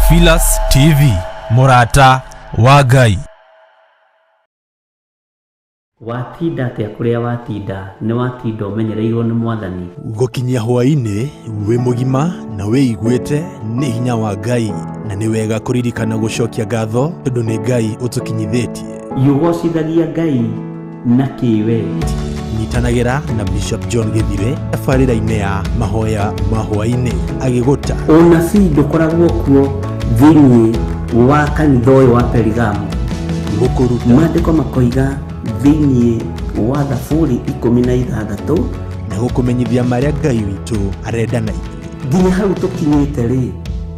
Theophilus TV, Murata wa Ngai. Watinda atia kuria watinda ni watinda umenyereirwo ni Mwathani. Gukinyia hwaini wi mugima na wiiguite ni hinya wa Ngai, na ni wega kuririkana gucokia ngatho tondu ni Ngai utukinyithitie. Yugocithagia Ngai na kiwe. Nyitanagira na Bishop John Githire tabarĩra-inĩ ya mahoya ma hwaini agiguta Ũnabii ndũkoragwo kuo thĩinĩ wa kanitha ũyũ wa Perigamu. gukuruta Maandĩko makoiga thĩinĩ wa Thaburi 16 na gukumenyithia marĩa Ngai witũ arenda na ithuĩ. Nginya hau tũkinyĩte rĩ,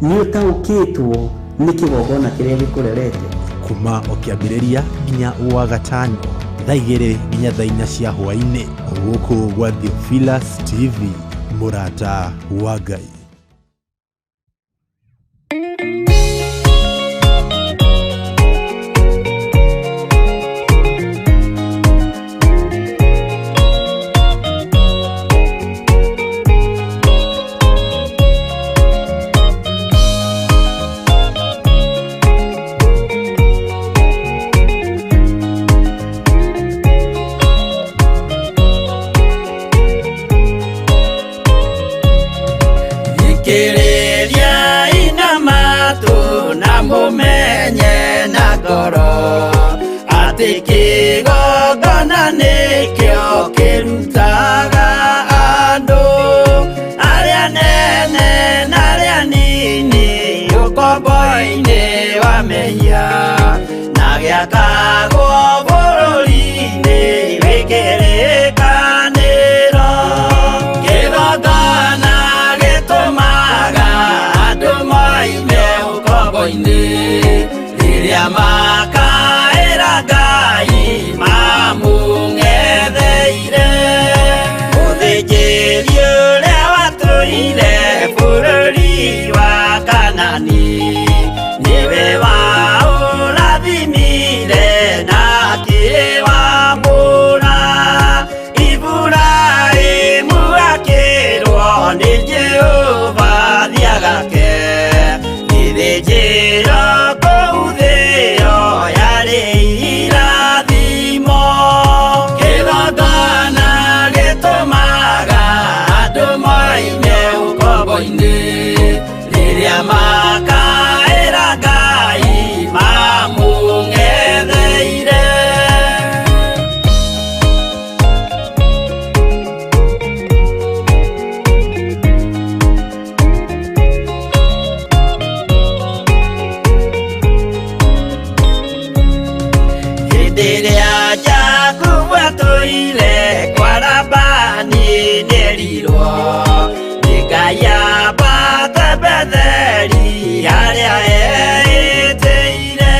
nĩ ũtaũkĩtwo nĩ kĩgongona kĩrĩa gĩkũrerete. Kuma o kĩambĩrĩria nginya wa gatano, thaa 2 nginya thaa 4 cia hwaini, gũkũ gwa Theophilus TV, Murata wa Ngai. Kireria ina matu na mumenye na ngoro ati kigongona nikio kirutaga andu aria nene na aria nini ukombo-ini wa mehia na giakagwo bururi-ini wikirikaniro. Kigongona riria makaĩra Ngai mamung'etheire. Mũthĩnjĩri ũrĩa watũire bũrũri wa Kanani nĩwe waũrathimire na akĩwamũra. Iburahĩmu akĩrwo nĩ Jehova thiagake njĩra kũu thĩ-ĩyo yarĩ irathimo. Kĩgongona gĩtũmaga andũ moime ũkombo-inĩ rĩrĩa makaĩra Ngai mamũng'etheire. Rĩrĩa Jakubu atũire kwa Labani nĩerirwo nĩ Ngai ambate Betheli harĩa eĩtĩire,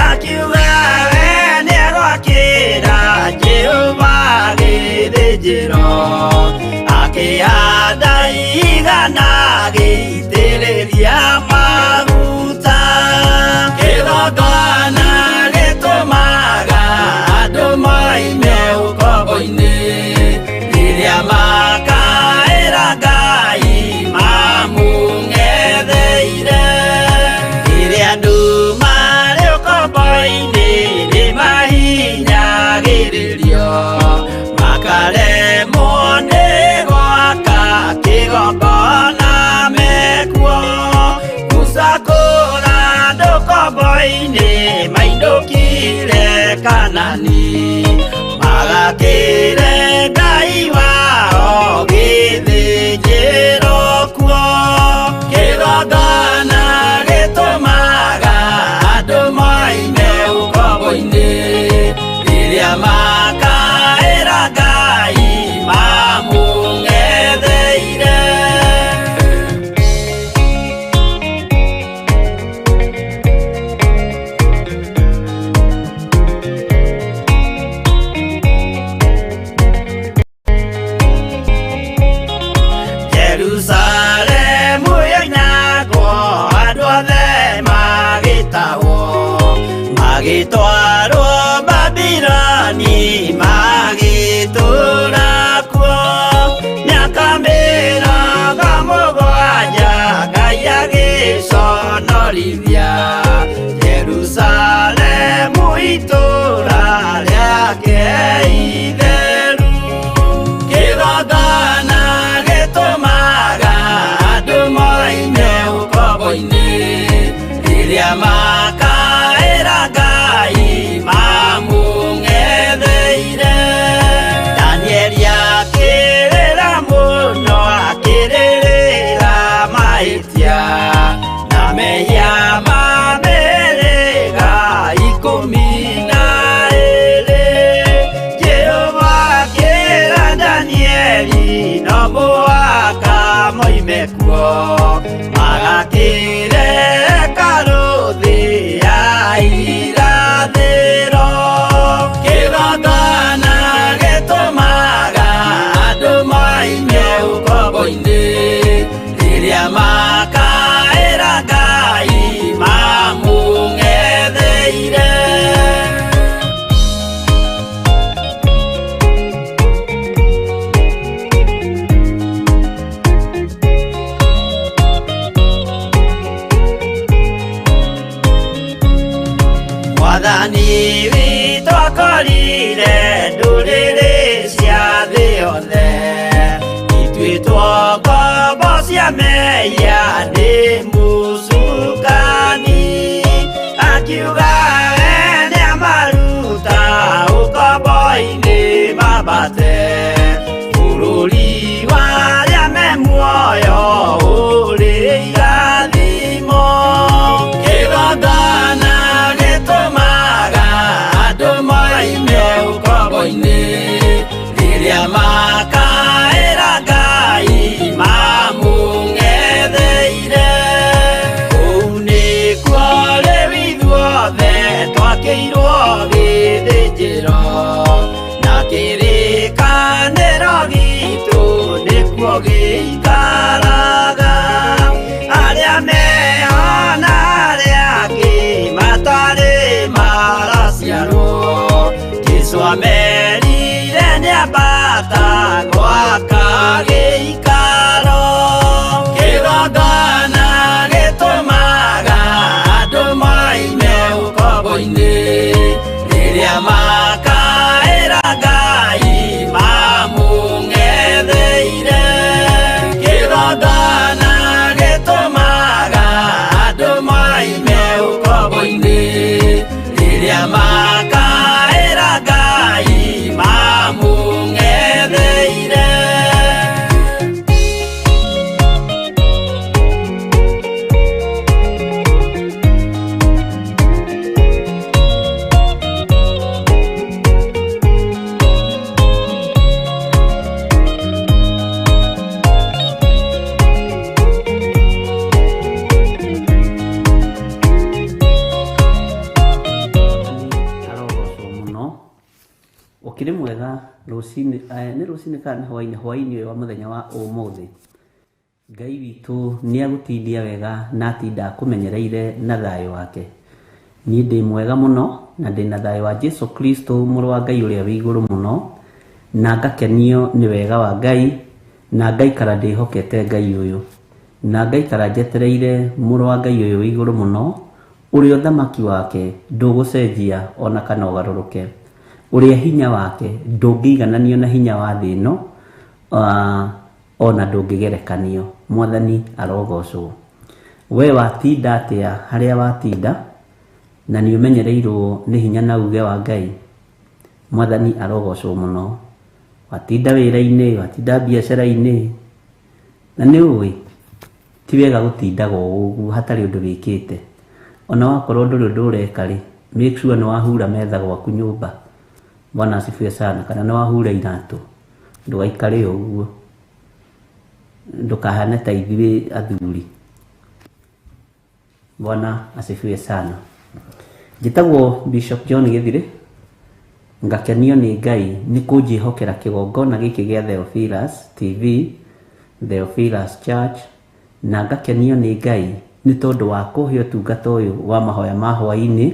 akiuga we nĩegwakĩra Jehova gĩthĩnjĩro, akĩhanda igana gĩitĩrĩria maguta. Kĩgongona gĩtũmaga andũ moime ũkombo-inĩ rĩrĩa makaĩra Ngai mamũng'etheire. Rĩrĩa andũ marĩ ũkombo-inĩ nĩmahinyagĩrĩrio makaremwo nĩ gwaka kĩgongona mekuo. Gũcakũra andũ ũkombo-inĩ mainũkire Kanani magakĩre Ngai wao gĩthĩnjĩro kuo. Kĩgongona gĩtũmaga andũ moime ũkombo-inĩ rĩrĩa makaĩra Ngai mamũng'etheire. Jerusalemu yoinagwo andũ othe magĩtahwo magĩtwarwo Babironi kũmũrithia Jerusalemu itũũra rĩake itheru kĩgongona gĩtũmaga andũ moime ũkombo-inĩ rĩrĩa makaĩra Ngai mamũng'etheire Danieli akĩrĩra mũno akĩrĩrĩra mahĩtia na mehia ma mĩhĩrĩga 12 Jehova akĩra Danieli no mũhaka moime kuo magakĩre hekarũ thĩ ya irathĩro kĩgongona gĩtũmaga andũ moime ũkombo-inĩ rĩrĩa makaĩra Ngai mamũng'etheire Mwathani witũ akorire ndũrĩrĩ cia thĩ yothe ituĩtwo ngombo cia mehia nĩ mũcukani akiuga we nĩamaruta ũkombo-inĩ mambate bũrũri warĩa me muoyo ũrĩ irathimo kĩgongona gĩtũmaga andũ moime ũkombo-inĩ rĩrĩa makaĩra Ngai mamũng'etheire kũu nĩkuo rĩu ithuothe twakĩirwo gĩthĩnjĩro na kĩrĩkanĩro gitũ nĩkuo gĩikaraga arĩa meho na arĩa angĩ matarĩ maraciarwo Jesũ amerire nĩambata gwaka gĩikaro kĩgongona gĩtũmaga andũ moime ũkombo-inĩ rĩrĩa makaĩra Ngai mamũng'etheire kĩgongona gĩtũmaga andũ moime ũkombo-inĩ rĩrĩa makaĩra Ngai mamũng'etheire Ukiri mwega rucini ni rucini kana hwaini wa muthenya wa umuthi Ngai witũ nĩagũtindia wega na atinda kũmenyereire na thayũ wake niĩ ndĩ mwega mũno na ndĩna thayũ wa Jesu Kristo mũrũ wa Ngai ũrĩa wĩ igũrũ mũno na ngakenio nĩ wega wa Ngai na ngaikara ndĩhokete Ngai ũyũ na ngaikara njetereire mũrũ wa Ngai ũyũ wĩ igũrũ mũno ũrĩa ũthamaki wake ndũgũcenjia ona kana ũgarũrũke ũrĩa hinya wake ndũngĩigananio na hinya wa thĩ ĩno ona ndũngĩgerekanio Mwathani arogocwo we watinda atĩa harĩa watinda na nĩũmenyereirwo nĩ hinya na uge wa Ngai Mwathani arogocwo mũno watinda wĩra-inĩ watinda biacara-inĩ na nĩũĩ ti wega gũtindaga ũguo hatarĩ ũndũ wĩkĩte ona wakorwo ndũrĩ ũndũ ũreka rĩ make sure nĩ wahura metha gwaku nyũmba Bwana asifiwe sana kana nĩ wahura iratũ ndũgaikare ũguo ndũkahane ta ithuĩ athuri Bwana asifiwe sana njĩtagwo Bishop John Gĩthirĩ ngakenio nĩ Ngai nĩ kũnjĩhokera kĩgongona gĩkĩ gĩa Theophilus TV Theophilus Church na ngakenio nĩ Ngai nĩ tondũ wa kũhe ũtungata ũyũ wa mahoya ma hwaĩ-inĩ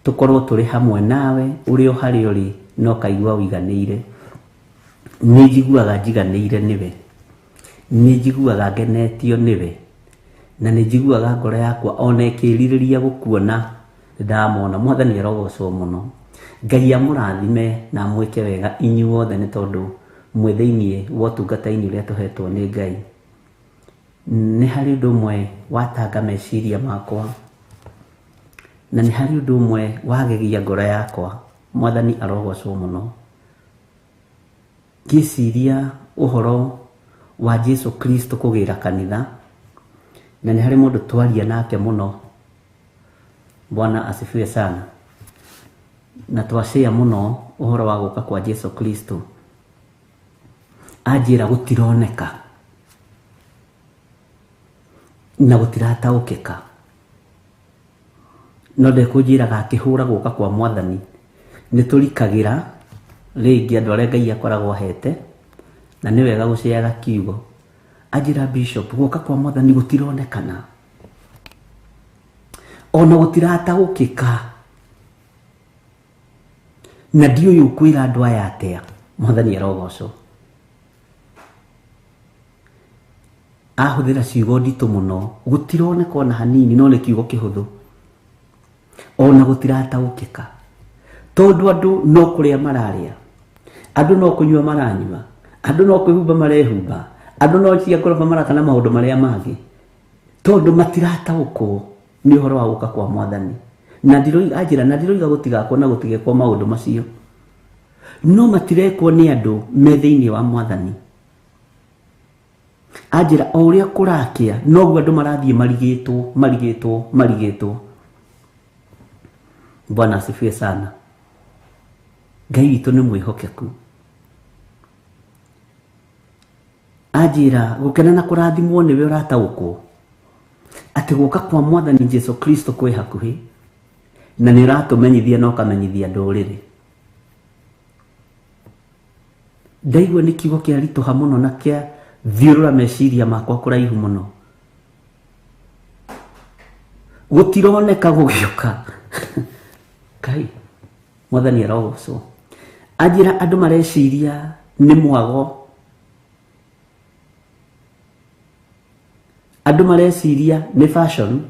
tukorwo tũrĩ hamwe nawe ũrĩ o harĩa ũrĩ no kaigua ũiganĩire nĩ njiguaga njiganĩire nĩwe nĩ njiguaga ngenetio nĩwe na nĩ njiguaga ngoro yakwa ona ĩkĩrirĩria gũkuona ndamona. Mwathani arogocwo mũno. Ngai amũrathime na amwĩke wega inyuothe nĩ tondũ mwĩ thĩinĩ wa ũtungata-inĩ ũrĩa tũhetwo nĩ Ngai. Nĩ harĩ ũndũ ũmwe watanga meciria makwa na nĩ harĩ ũndũ ũmwe wagegia ngoro yakwa. Mwathani arogocwo mũno. Ngĩciria ũhoro wa Jesu Kristo kũgĩra kanitha, na nĩ harĩ mũndũ twaria nake mũno. Bwana asifiwe sana. Na twashare mũno ũhoro wa gũka kwa Jesu Kristo. Anjĩra gũtironeka na gũtirataũkĩka, no ndekũnjĩraga akĩhũra gũka kwa Mwathani nĩ tũrikagĩra rĩngĩ andũ arĩa Ngai akoragwo ahete, na nĩ wega gũceaga kiugo. Anjĩra Bishop, gũka kwa Mwathani gũtironekana ona gũtirataũkĩka, na ndiũĩ ũkwĩra andũ aya atĩa. Mwathani arogocwo. Ahũthĩra ciugo nditũ mũno. Gũtironeka ona hanini, no nĩ kiugo kĩhũthũ. Ona gũtirataũkĩka, tondũ andũ no kũrĩa mararĩa, andũ no kũnyua maranyua, andũ no kwĩhumba marehumba, andũ no cia ngoroba maraka na maũndũ marĩa mangĩ, tondũ matirataũkwo nĩ ũhoro wa gũka kwa Mwathani. Na ndiroiga gũtigakwo na gũtigekwo maũndũ macio, no matirekwo nĩ andũ me thĩinĩ wa Mwathani. Anjĩra o ũrĩa kũrakĩa noguo andũ marathiĩ marigĩtwo. Bwana asifiwe sana. Ngai witũ nĩ mwĩhokeku. Anjĩra gũkena na kũrathimwo nĩwe ũrataũkwo atĩ gũka kwa Mwathani Jesu Kristo kwĩ hakuhĩ, na nĩ ũratũmenyithia na ũkamenyithia ndũrĩrĩ. Ndaigua nĩ kiugo kĩaritũha mũno na kĩa thiũrũra meciria makwa kũraihu mũno. Gũtironeka gũgĩũka. Ngai Mwathani arogocwo. Anjĩra andũ mareciria nĩ mwago, andũ mareciria nĩ fashion,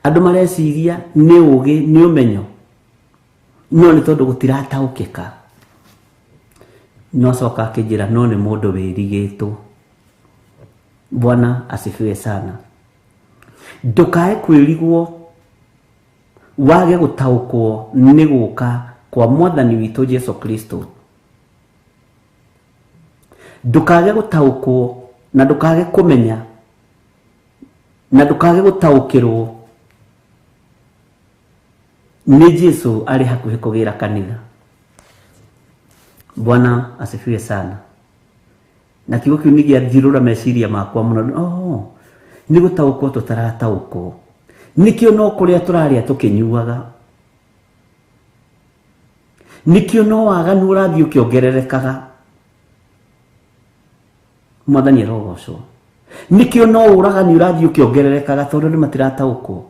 andũ mareciria nĩ ũgĩ, nĩ ũmenyo, no nĩ tondũ gũtirataũkĩka. No coka akĩnjĩra no nĩ mũndũ wĩrigĩtwo. Bwana asifiwe sana. Ndũkae kwĩrigwo wage gũtaũkwo nĩ gũka kwa Mwathani witũ Jesu Kristo. Ndũkage gũtaũkwo na ndũkage kũmenya na ndũkage gũtaũkĩrwo nĩ Jesu arĩ hakuhĩ kũgĩra kanitha. Bwana asifiwe sana. Na kiugo kĩu nĩ gĩathiũrũra meciria makwa mũno. Nĩ gũtaũkwo tũtarataũkwo. Nikĩo no kũrĩa tũrarĩa tũkĩnyuaga. Nikĩo no waganu ũrathiĩ ũkĩongererekaga. Mwathani arogocwo. Nikĩo no ũragani ũrathiĩ ũkĩongererekaga tondũ nĩ matirataũkwo.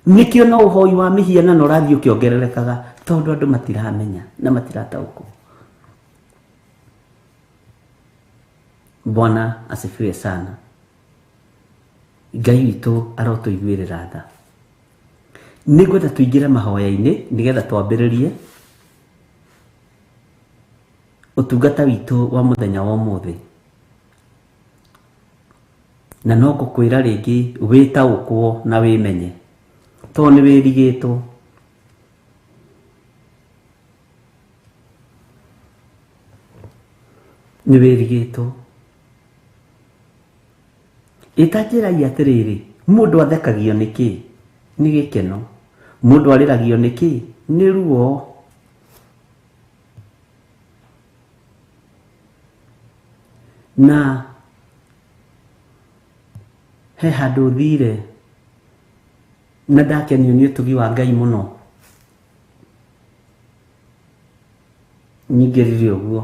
Nikĩo no ũhoi wa mĩhianano ũrathiĩ ũkĩongererekaga tondũ andũ matiramenya na matirataũkwo. Bwana asifiwe sana. Ngai witũ arotũiguĩrĩra tha. Nĩngwenda tũingĩre mahoya-inĩ nĩgetha twambĩrĩrie ũtungata witũ wa mũthenya wa ũmũthĩ. Na no ngũkwĩra rĩngĩ wĩtaũkwo na wĩmenye, tondũ nĩ wĩrigĩtwo. Nĩ wĩrigĩtwo. Ĩtanjĩragia atĩrĩrĩ, mũndũ athekagio nĩkĩ? Nĩ gĩkeno. Mũndũ arĩragio nĩkĩ? Nĩ ruo. Na he handũ thire na ndakenio nĩ ũtugi wa Ngai mũno. Nyingĩrire ũguo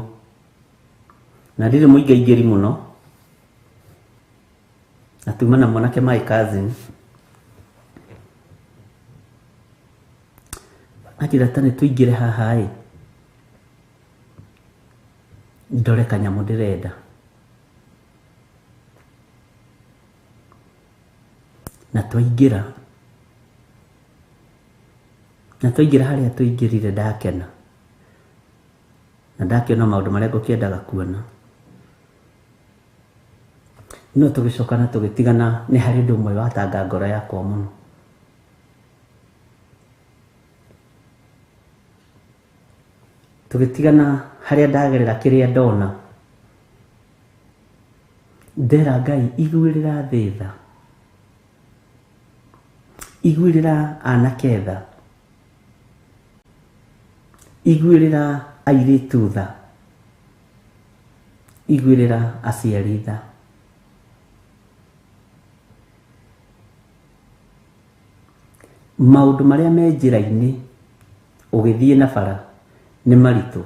na ndirĩ mũingaingĩri mũno, na tuma na mwanake my cousin anjĩra ta nĩ tũingĩre haha ndore kanyamũ ndĩrenda. na twaingira haria twaingirire ndakena na ndakiona maundu maria ngũkĩendaga kuona no tũgĩcoka na tũgĩtigana nĩ harĩ ũndũ ũmwe watanga ngoro yakwa mũno. Tũgĩtigana harĩa ndagerera kĩrĩa ndona ndera Ngai iguĩrĩra thĩ tha, iguĩrĩra anake tha, iguĩrĩra airĩtu tha, iguĩrĩra aciari tha. Maũndũ marĩa me njĩra-inĩ ũgĩthiĩ na bara nĩ maritũ,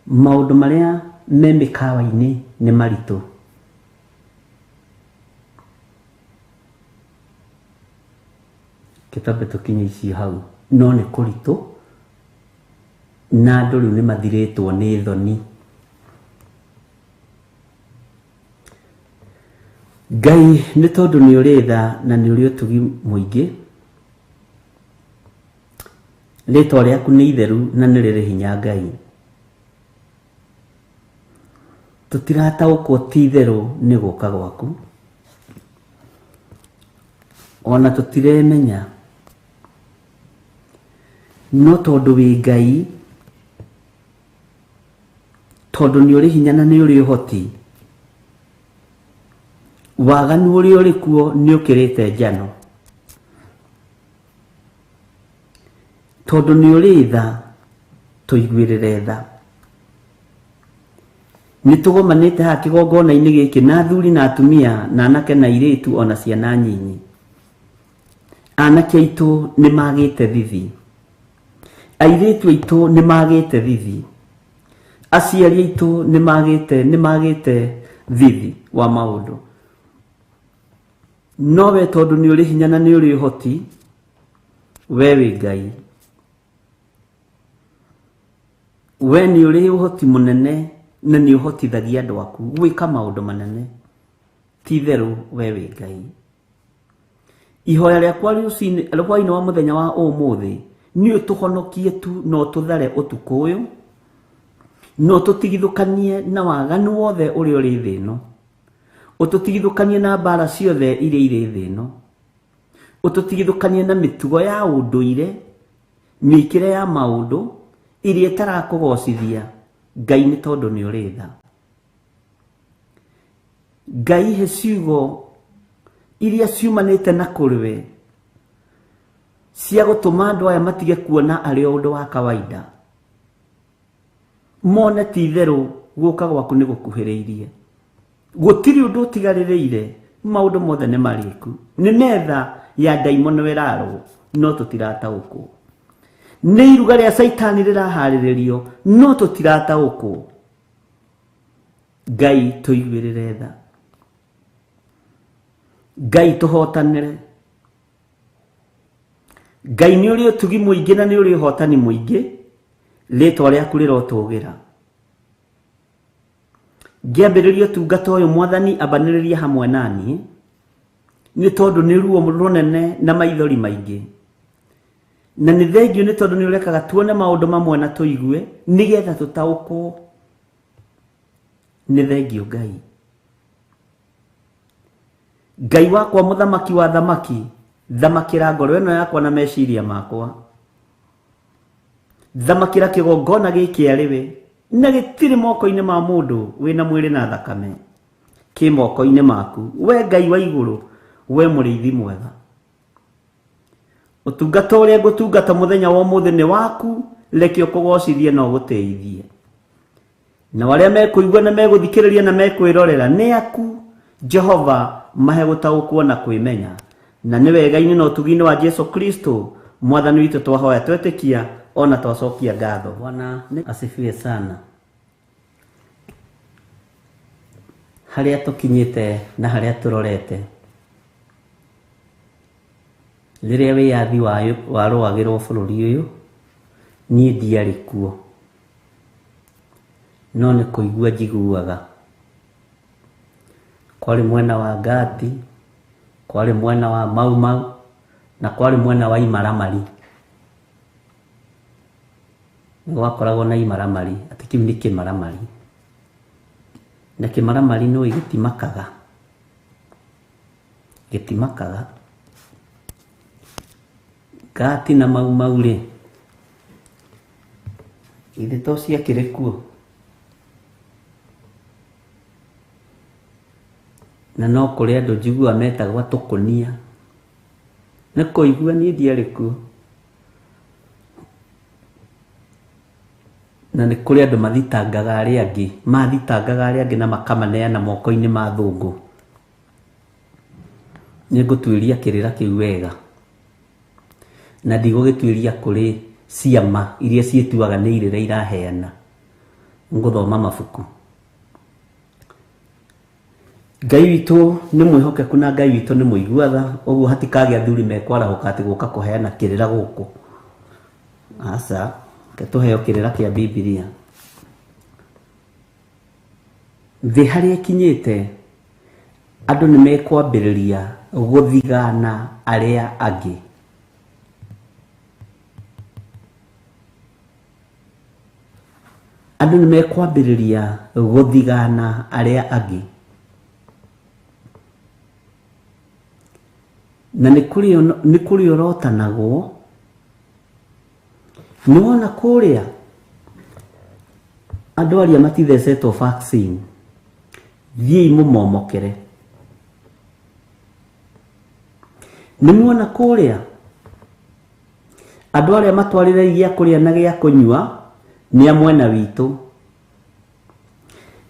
maũndũ marĩa me mĩkawa-inĩ nĩ maritũ, kĩtambe tũkinye icio hau no nĩ kũritũ na andũ rĩu nĩ mathirĩtwo nĩ thoni. Ngai nĩ tondũ nĩ ũrĩ tha na nĩ ũrĩ ũtugi mũingĩ, rĩtwa rĩaku nĩ itheru na nĩ rĩrĩ hinya Ngai. Tũtirataũkwo ti itherũ nĩ gũka gwaku, ona tũtiremenya, no tondũ wĩ Ngai, tondũ nĩ ũrĩ hinya na nĩ ũrĩ ũhoti, waganu ũrĩa ũrĩ kuo nĩ ũkĩrĩte njano, tondũ nĩ ũrĩ tha tũiguĩrĩre tha. Nĩ tũgomanĩte haha kĩgongona-inĩ gĩkĩ na athuri na atumia na anake na airĩtu ona ciana nyinyi. Anake aitũ nĩ magĩte thithi, airĩtu aitũ nĩ magĩte thithi, aciari aitũ nĩ magĩte thithi wa maũndũ. No we tondũ nĩ ũrĩ hinya na nĩ ũrĩ ũhoti, we wĩ Ngai, we nĩ ũrĩ ũhoti mũnene na nĩ ũhotithagia andũ aku gwĩka maũndũ manene. Ti itherũ we wĩ Ngai. Ihoya rĩakwa rũcinĩ wa mũthenya wa ũmũthĩ nĩ ũtũhonokie tu no tũthare ũtukũ ũyũ, no tũtigithũkanie na waganu wothe ũrĩa ũrĩ thĩ ĩno, ũtũtigithũkanie na mbara ciothe iria irĩ thĩ ĩno, ũtũtigithũkanie na mĩtugo ya ũndũire, mĩkĩre ya maũndũ iria ĩtarakũgocithia Ngai, nĩ tondũ nĩ ũrĩ tha. Ngai he ciugo iria ciumanĩte na kũrĩwe cia gũtũma andũ aya matige kuona arĩ o ũndũ wa kawaida, mone ti itherũ gũka gwaku nĩ gũkuhĩrĩirie. Gũtirĩ ũndũ ũtigarĩrĩire, maũndũ mothe nĩ marĩku, nĩ metha ya ndaimono ĩrarwo no tũtirataũkwo, nĩ iruga rĩa Saitani rĩraharĩrĩrio no tũtirataũkwo. Ngai tũiguĩrĩre tha, Ngai tũhotanĩre. Ngai nĩ ũrĩ ũtugi mũingĩ na nĩ ũrĩ ũhotani mũingĩ, rĩtwa rĩaku rĩrotũgĩra. Ngĩambĩrĩria ũtungata ũyũ Mwathani ambanĩrĩria hamwe naniĩ, nĩ tondũ nĩ ruo rũnene na maithori maingĩ, na nĩ thengio nĩ tondũ nĩ ũrekaga tuone maũndũ mamwe na tũigue nĩgetha tũtaũkwo. Nĩ thengio Ngai. Ngai wakwa mũthamaki wa thamaki, thamakĩra ngoro ĩno yakwa na meciria makwa, thamakĩra kĩgongona gĩkĩ arĩwe, na gĩtirĩ moko-inĩ ma mũndũ wĩna mwĩrĩ na thakame, kĩ moko-inĩ maku, we Ngai wa igũrũ, we mũrĩithi mwega. Ũtungata ũrĩa ngũtungata mũthenya wa ũmũthĩ nĩ waku, reke ũkũgocithie na ũgũteithie. Na arĩa mekũigua na megũthikĩrĩria na mekwĩrorera nĩ aku Jehova, mahe gũtaũkwo na kwĩmenya, na nĩ wega-inĩ na ũtugi-inĩ wa Jesu Kristo Mwathani witũ twahoya twetĩkia ona twacokia ngatho. Bwana nĩ asifiwe sana. Harĩa tũkinyĩte na harĩa tũrorete, rĩrĩa wĩyathi warũagĩrwo bũrũri ũyũ, niĩ ndiarĩ kuo, no nĩ kũigua njiguaga. Kwarĩ mwena wa Gati, kwarĩ mwena wa Mau Mau na kwarĩ mwena wa imaramari. Gwakoragwo na imaramari, atĩ kĩu nĩ kĩmaramari, na kĩmaramari no gĩtimakaga gati na Mau Mau rĩ, ithe to ciakĩrĩ kuo, na no kũrĩ andũ njiguaga metagwo tũkũnia, nĩ kũigua niĩ ndiarĩ kuo, na nĩ kũrĩ andũ mathitangaga arĩa angĩ na makamaneana moko-inĩ ma thũngũ. Nĩ ngũtuĩria kĩrĩra kĩu wega, na ndigũgĩtuĩria kũrĩ ciama iria ciĩtuaga nĩ irĩra iraheana, ngũthoma mabuku. Ngai witũ nĩ mwĩhokeku na Ngai witũ nĩ mũiguatha, ũguo hatikagĩa athuri mekwarahũka atĩ gũka kũheana kĩrĩra gũkũ. Aca, ke tũheo kĩrĩra kĩa Bibilia. Thĩ harĩa ĩkinyĩte, andũ nĩ mekwambĩrĩria gũthigana arĩa angĩ. Andũ nĩ mekwambĩrĩria gũthigana arĩa angĩ. Na nĩ kũrĩ ũrotanagwo, nĩ wona kũrĩa andũ arĩa matithecetwo vaccine, thiĩi mũmomokere. Nĩ mwona kũrĩa andũ arĩa matwarĩre gĩa kũrĩa na gĩa kũnyua nĩ a mwena witũ.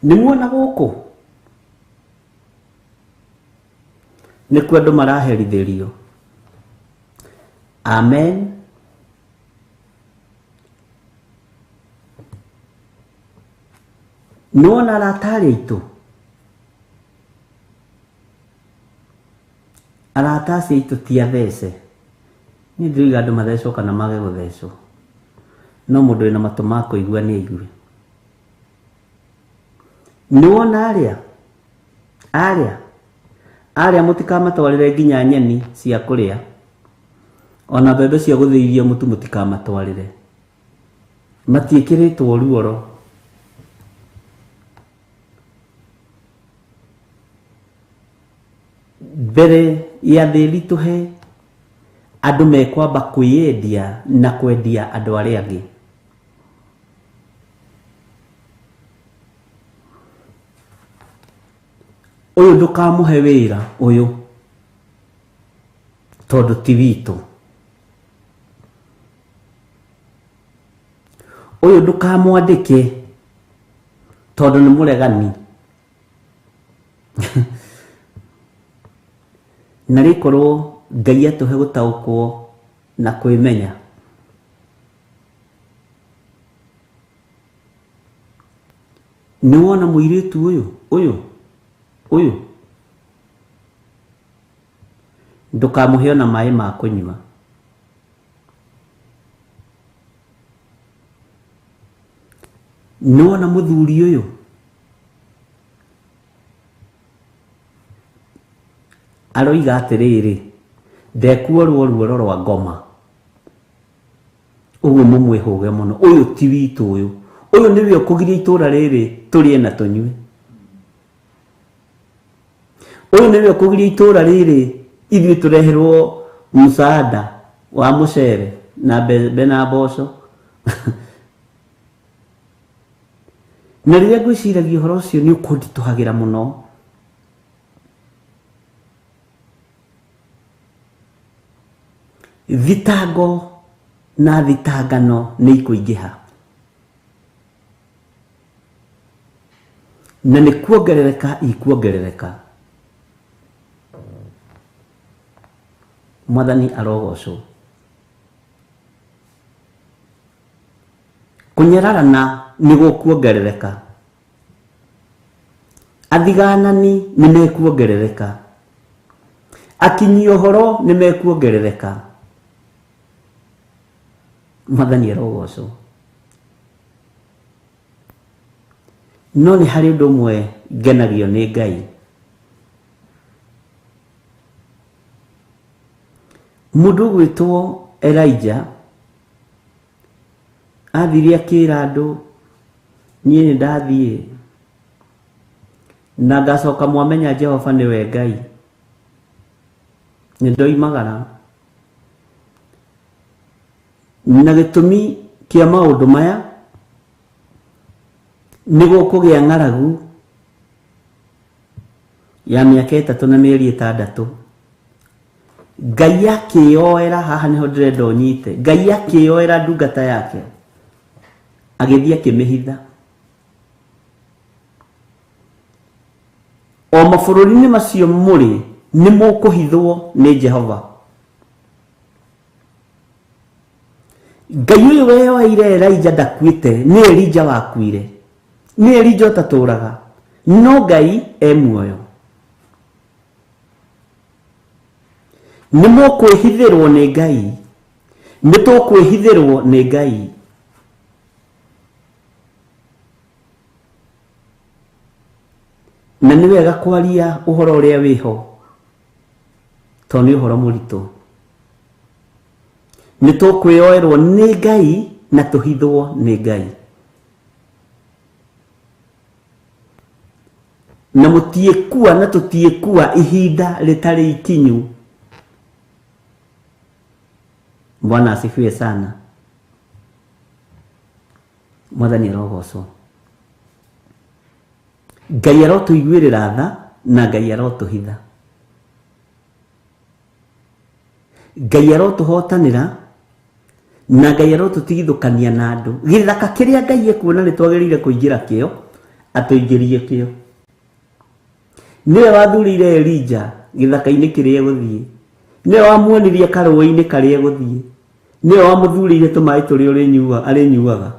Nĩ mwona gũkũ nĩkuo andũ maraherithĩrio. Amen. Nĩ wona arata aitũ, arata aitũ ti athece. Niĩ ndiuga andũ mathecwo kana mage gũthecwo, no mũndũ wĩna matũ ma kũigua nĩ aigue. Nĩ wona arĩa mũtikamatwarĩre nginya nyeni cia kũrĩa, ona mbembe cia gũthĩithia mũtu mũtikamatwarĩre, matiĩkĩrĩtwo ruoro. Mbere ya thĩri tũhe, andũ mekwamba kwĩyendia na kwendia andũ arĩa angĩ. Ũyũ ndũkamũhe wĩra ũyũ, tondũ ti witũ. Ũyũ ndũkamwandĩke, tondũ nĩ mũregani. Na rĩkorwo Ngai atũhe gũtaũkwo na kwĩmenya. Nĩ wona mũirĩtu ũyũ ndũkamũhe ona maĩ ma kũnyua. Nĩ wona mũthuri ũyũ aroiga atĩrĩrĩ, ndekuorwo ruoro rwa ngoma. Ũguo mũmwĩhũge mũno, ũyũ ti witũ ũyũ nĩwe ũkũgiria itũra rĩrĩ tũrĩe na tũnyue. Ũyũ nĩwe ũkũgiria itũra rĩrĩ ithuĩ tũreherwo mũsaada wa mũcere na mbembe na mboco. Na rĩrĩa ngwĩciragia ũhoro ũcio nĩ ũkũnditũhagĩra mũno. Thitango na thitangano nĩ ikũingĩha, na nĩ kuongerereka ikuongerereka. Mwathani arogocwo. Kũnyararana nĩ gũkuongerereka, athiganani nĩ mekuongerereka, akinyi ũhoro nĩ mekuongerereka. Mwathani arogocwo. No nĩ harĩ ũndũ ũmwe ngenagio nĩ Ngai. mundu gwitwo Elijah athire akira andu nie ni ndathie na ngacoka mwamenya Jehova niwe Ngai ni ndoimagara na gitumi kia maundu maya nigo kugia ng'aragu ya miaka 3 na mieri 6 Ngai akioera haha niho ndirenda unyite Ngai akioera ndungata yake agithia kimihitha o mabũrũri-inĩ macio muri ni mukuhithwo ni Jehova Ngai uyu weyoeire Elijah ndakuite ni Elijah wakuire ni Elijah taturaga no Ngai muoyo ni mukwihithirwo ni Ngai ni tukwihithirwo ni Ngai na ni wega kwaria uhoro uria wiho to ni uhoro muritu ni tukwiyoerwo ni Ngai na tuhithwo ni Ngai na mutiekua na tutiekua ihinda ritari ikinyu. Bwana asifiwe sana. Mwathani arogocwo. Ngai arotuiguirira tha na Ngai arotuhitha. Ngai arotuhotanira na Ngai arotutigithukania na andu. Githaka kiria Ngai ekuona ni twagirire kuingira kio atuingirie kio. Niwe wathurire Elijah githaka-ini kiria guthie. Niwe wamuonirie karũĩ-inĩ karia guthie. Niwe wamuthurire tumaĩ turia arinyuaga.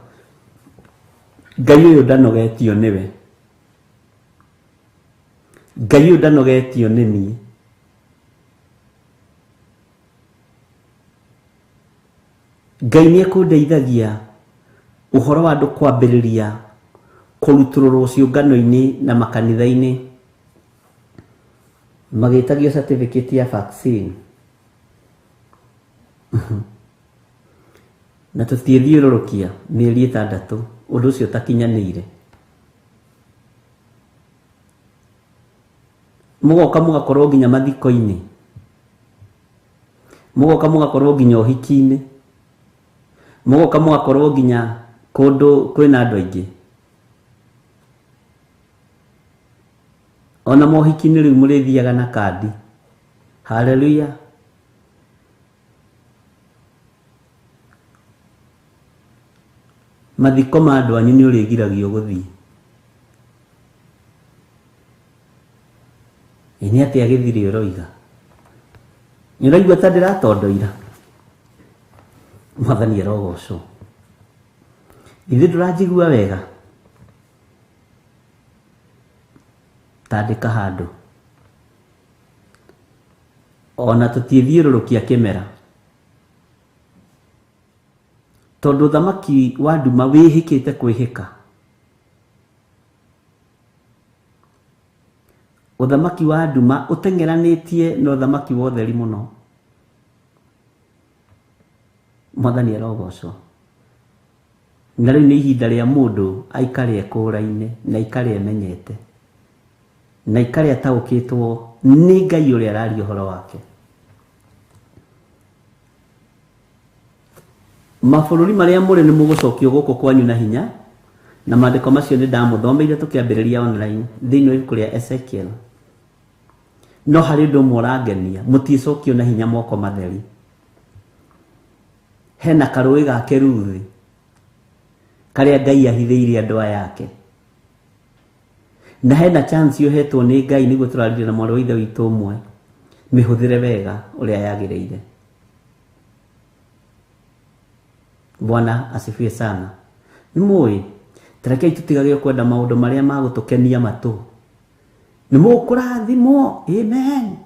Ngai uyu ndanogetio niwe. Ngai uyu ndanogetio ni nie. Ngai ni ekundeithagia uhoro wa andu kwambiriria kuruturwo ciungano-ini na makanitha-ini magitagio certificate ya vaccine na tutithiururukia mieri 6 undu ucio takinyanire mugoka mugakorwo nginya mathiko-ini mugoka mugakorwo nginya uhiki-ini mugoka mugakorwo nginya kundu kwina andu aingi ona mohiki-ini riu murithiaga na kandi. Haleluya. Mathiko ma andu anyu ni urigiragio guthii. Ini atia githiri uroiga. Ni uraigua ta ndiratondoira. Mwathani arogocwo. Ithe ndurajigua wega. Tandika handu ona tutithiururukia kimera tondu thamaki wa nduma wihikite kwihika. Uthamaki wa nduma utengeranitie no thamaki wa utheri muno. Mwathani arogocwo. Na riu ni ihinda ria mundu aikare ekura-ini na aikare emenyete na ikare ataukitwo ni Ngai uria araria uhoro wake. Mabũrũri maria muri ni mugũcokio guku kwanyu na hinya na maandiko macio ni ndamuthomeire tukiambiriria online thiini wa ibuku ria Ezekiel. No hari undu umwe urangenia muticokio na hinya moko matheri. Hena karũĩ ga Keruthi karia Ngai ahithiire andu ayake. Na hena chance yohetwo ni Ngai niguo turarire na mwarĩ wa ithe witũ ũmwe mihuthire wega uria yagireire. Bwana asifiwe sana. Nimui tarekei tutigage kwenda maundu maria magutukenia matu. Nimukurathimwo. Amen.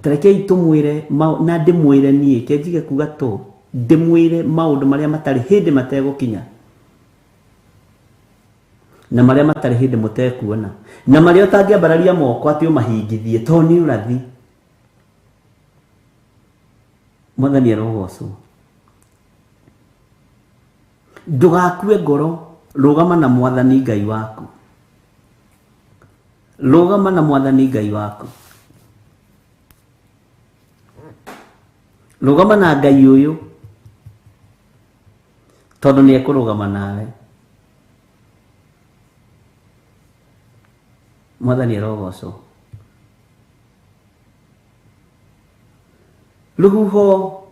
Tarekei tumwire na ndimwire nie kenjige kuga tu ndimwire maundu maria matari hindi mategukinya na maria matari hindi mutekuona na maria utangiambararia moko ati umahingithie to ni urathi Mwathani arogocwo. Ndugakue ngoro, rugama na Mwathani Ngai waku. Rugama na Mwathani Ngai waku. Rugama na Ngai uyu, tondu ni ekurugama nawe. Mwathani arogocwo. Ruhuho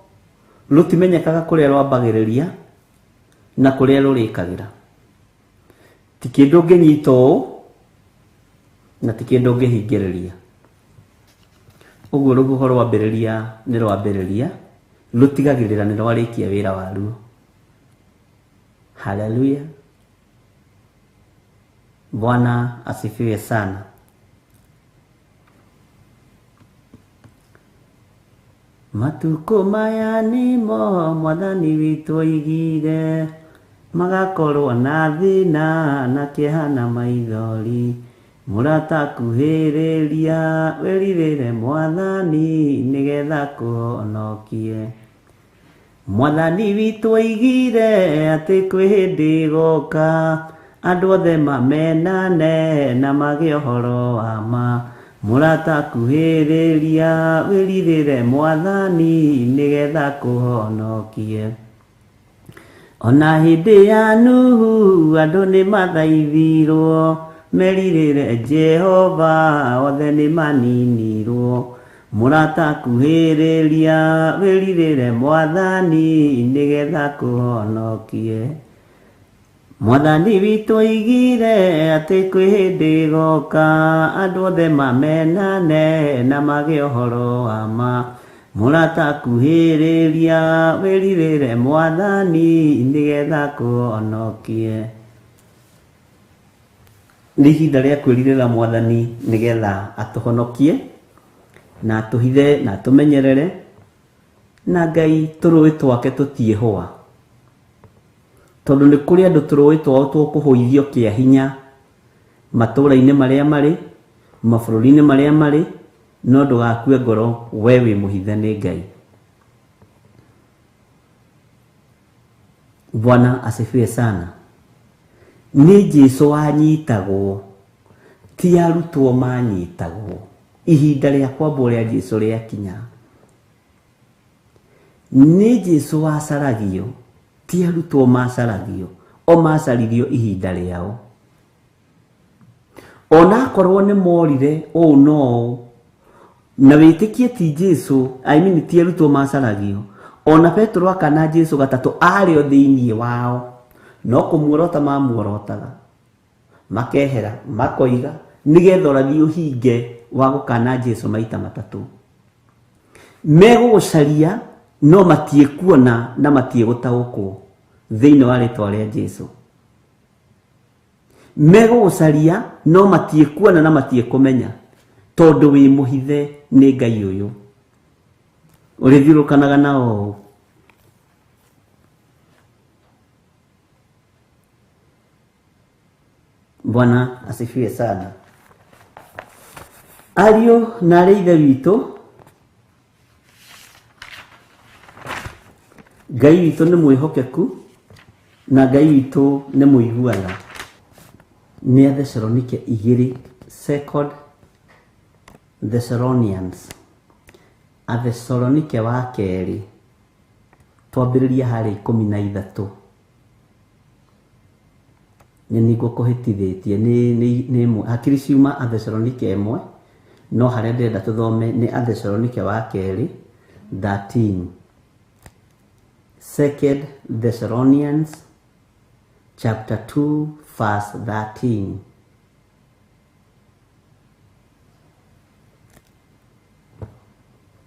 rutimenyekaga kuria rwambagiriria na kuria rurikagira. Ti kindu nginyita uu na ti kindu ngihingiriria. Uguo ruhuho rwambiriria ni rwambiriria, rutigagirira ni rwarikia wira waruo. Haleluya. Bwana asifiwe sana. Matuko maya nimo Mwathani witu oigire, magakorwo na thina na kĩeha na maithori. Mũrata kuhĩrĩria wĩrirĩre Mwathani nĩgetha kũhonokie. Mwathani witu oigire atĩ kwĩ hĩndĩ ĩgoka andũ othe mamenane na magĩe ũhoro wa ma. Mũrata kuhĩrĩria wĩrirĩre Mwathani nĩgetha kũhonokie. Ona hĩndĩ ya Nuhu andũ nĩ mathaithirwo, merirĩre Jehova othe nĩ maninirwo. Mũrata kuhĩrĩria wĩrirĩre Mwathani nĩgetha kũhonokie. Mwathani witu oigire atĩ kwĩ hĩndĩ ĩgoka andũ othe mamenane na magĩe ũhoro wa ma. Mũrata kuhĩrĩria wĩrirĩre Mwathani nĩgetha kũhonokie. Nĩ ihinda rĩa kwĩrirĩra Mwathani nĩgetha atũhonokie na atũhithe na atũmenyerere, na Ngai tũrũĩ twake tũtiĩhũa. Tondu nĩ kũrĩ andũ tũrũĩ twao tũkũhũithio kĩa hinya matũũra-inĩ marĩa marĩ, mabũrũri-inĩ marĩa marĩ, no ndũgakue ngoro, we wĩ mũhithe nĩ Ngai. Bwana asifiwe sana. Nĩ Jesũ wanyitagwo, ti arutwo manyitagwo. Ihinda rĩa kwambwo rĩa Jesũ rĩakinya. Nĩ Jesũ wacaragio, ti arutwo macaragio, o macaririo ihinda rĩao. Ona akorwo nĩ morire ũũ na ũũ, na wĩtĩkie ti Jesũ, ti arutwo macaragio. Ona Petro akana Jesũ gatatũ arĩ o thĩinĩ wao, no kũmuorota mamuorotaga, makehera, makoiga, nĩgetha ũrathi ũhinge wa gũkana Jesũ maita matatũ. Megũgũcaria no matiĩkuona na matiĩgũtaũkwo thĩinĩ wa rĩtwa rĩa Jesũ. Megũgũcaria no matiĩkuona na matiĩkũmenya, tondũ wĩ mũhithe nĩ Ngai ũyũ. Ũrĩthiũrũkanaga nao. Bwana asifiwe sana. Ariũ na arĩ ithe witũ, Ngai witũ nĩ mwĩhokeku na Ngai witũ nĩ mũiguana. Nĩ Athesalonike 2, 2 Thessalonians, Athesalonike wa kerĩ, twambĩrĩria harĩ 13. Nĩ nĩguo kũhĩtithĩtie nĩ hakiri ciuma Athesalonike 1, no harĩa ndĩrenda tũthome nĩ Athesalonike wa kerĩ 13. 2 Thessalonians chapter 2 verse 13.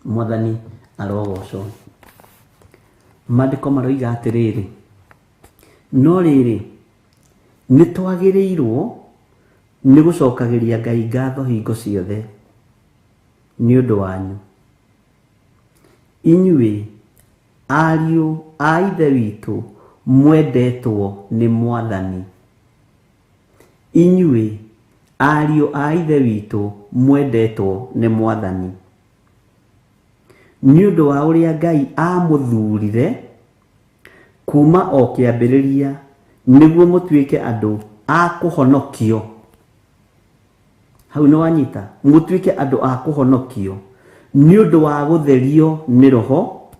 Mwathani arogocwo. Maandĩko maroiga atĩrĩrĩ, no rĩrĩ nĩ twagĩrĩirwo nĩ gũcokagĩria Ngai ngatho hingo ciothe nĩ ũndũ wanyu, inyuĩ ariũ a ithe witũ mwendetwo nĩ Mwathani. Inyuĩ ariũ a ithe witũ mwendetwo nĩ Mwathani. nĩ ũndũ wa ũrĩa Ngai amũthurire kuma o kĩambĩrĩria nĩguo mũtuĩke andũ a kũhonokio. Hau nĩ wanyita, mũtuĩke andũ a kũhonokio nĩ ũndũ wa gũtherio nĩ Roho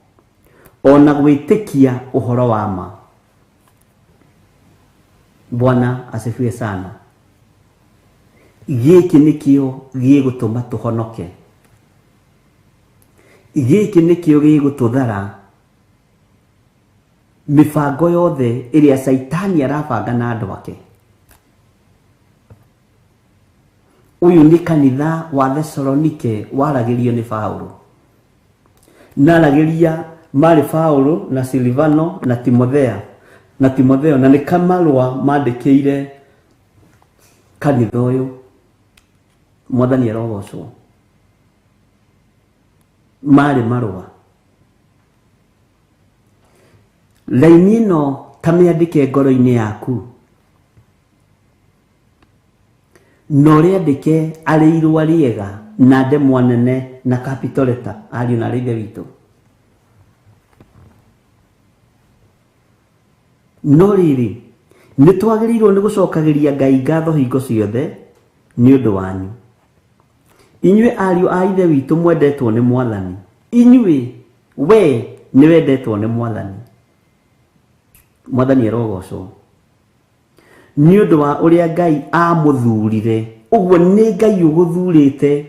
ona gwĩtĩkia ũhoro wa ma. Bwana asifiwe sana. Gĩkĩ nĩkĩo gĩgũtũma tũhonoke. Gĩkĩ nĩkĩo gĩgũtũthara mĩbango yothe ĩrĩa Saitani arabanga na andũ ake. Ũyũ nĩ kanitha wa Thesalonike waragĩrio nĩ Paulo. Naragĩria marĩ Paulo na Silvano na Timotheo na nĩ kamarũa mandĩkĩire kanitha ũyũ. Mwathani arogocwo. Marĩ marũa. Raini ĩno ta mĩandĩke ngoro-inĩ yaku. No rĩandĩke arĩ irũa rĩega na ndemwa nene na capital letter, ariũ na arĩ witũ. No rĩrĩ, nĩ twagĩrĩirwo nĩ gũcokagĩria Ngai ngatho hingo ciothe nĩ ũndũ wanyu. Inyuĩ ariũ a ithe witũ mwendetwo nĩ Mwathani. Inyuĩ we nĩ wendetwo nĩ Mwathani. Mwathani arogocwo. Nĩ ũndũ wa ũrĩa Ngai amũthurire. Ũguo nĩ Ngai ũgũthurĩte.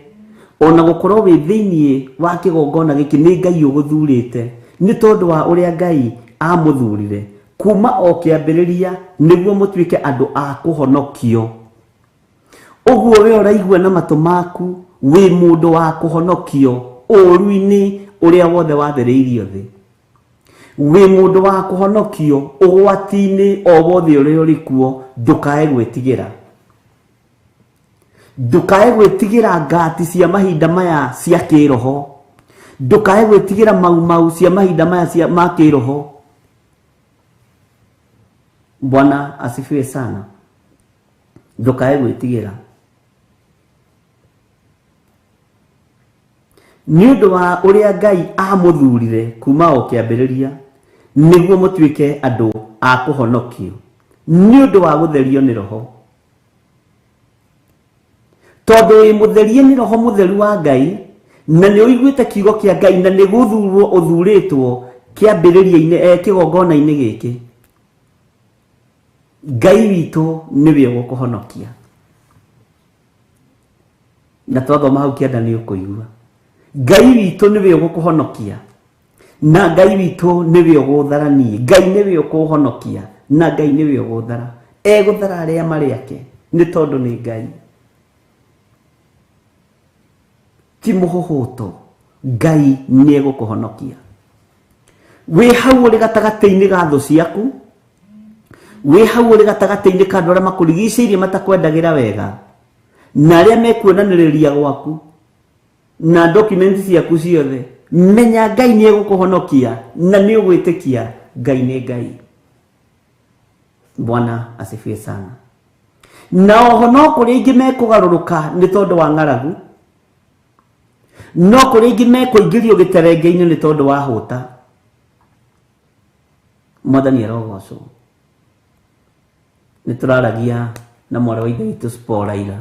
Ona gũkorwo wĩ thĩinĩ wa kĩgongona gĩkĩ nĩ Ngai ũgũthurĩte. Nĩ tondũ wa ũrĩa Ngai amũthurire kuma o kĩambĩrĩria nĩguo mũtuĩke andũ a kũhonokio. Ũguo we ũraigua na matũ maku wĩ mũndũ wa kũhonokio ũũru-inĩ ũrĩa wothe wathĩrĩirio thĩ. Wĩ mũndũ wa kũhonokio ũgwati-inĩ o wothe ũrĩa ũrĩ kuo. Ndũkae gwĩtigĩra. Ndũkae gwĩtigĩra ngati cia mahinda maya cia kĩroho. Ndũkae gwĩtigĩra mau cia mahinda maya cia ma kĩroho. Bwana asifiwe sana. Ndũkae gwĩtigĩra. Nĩ ũndũ wa ũrĩa Ngai amũthurire kuma o kĩambĩrĩria nĩguo mũtuĩke andũ a kũhonokio nĩ ũndũ wa gũtherio nĩ Roho. Tondũ wĩ mũtherie nĩ Roho mũtheru wa Ngai na nĩ ũiguĩte kiugo kĩa Ngai na nĩ gũthurwo ũthurĩtwo kĩambĩrĩria-inĩ kĩgongona-inĩ gĩkĩ. Ngai witũ nĩwe ũgũkũhonokia. Na twathoma hau kĩanda nĩ ũkũigua. Ngai witũ nĩwe ũgũkũhonokia. Na Ngai witũ nĩwe ũgũtharania. Ngai nĩwe ũkũhonokia. Na Ngai nĩwe ũgũthara. Egũthara arĩa marĩ ake nĩ tondũ nĩ Ngai. Ti mũhũhũto. Ngai nĩ egũkũhonokia. Wĩ hau ũrĩ gatagatĩ-inĩ ga thũ ciaku. Wĩ hau ũrĩ gatagatĩ-inĩ ka andũ arĩa makũrigicĩirie matakwendagĩra wega na arĩa mekuonanĩrĩria gwaku na document ciaku ciothe. Menya Ngai nĩ egũkũhonokia na nĩ ũgwĩtĩkia Ngai nĩ Ngai. Bwana asifiwe sana. Na oho no kũrĩ ingĩ mekũgarũrũka nĩ tondũ wa ng'aragu. No kũrĩ ingĩ mekũingĩrio gĩterenge-inĩ nĩ tondũ wa hũta. Mwathani arogocwo. Nĩ tũraragia na mwarĩ wa ithe witũ Sporaira.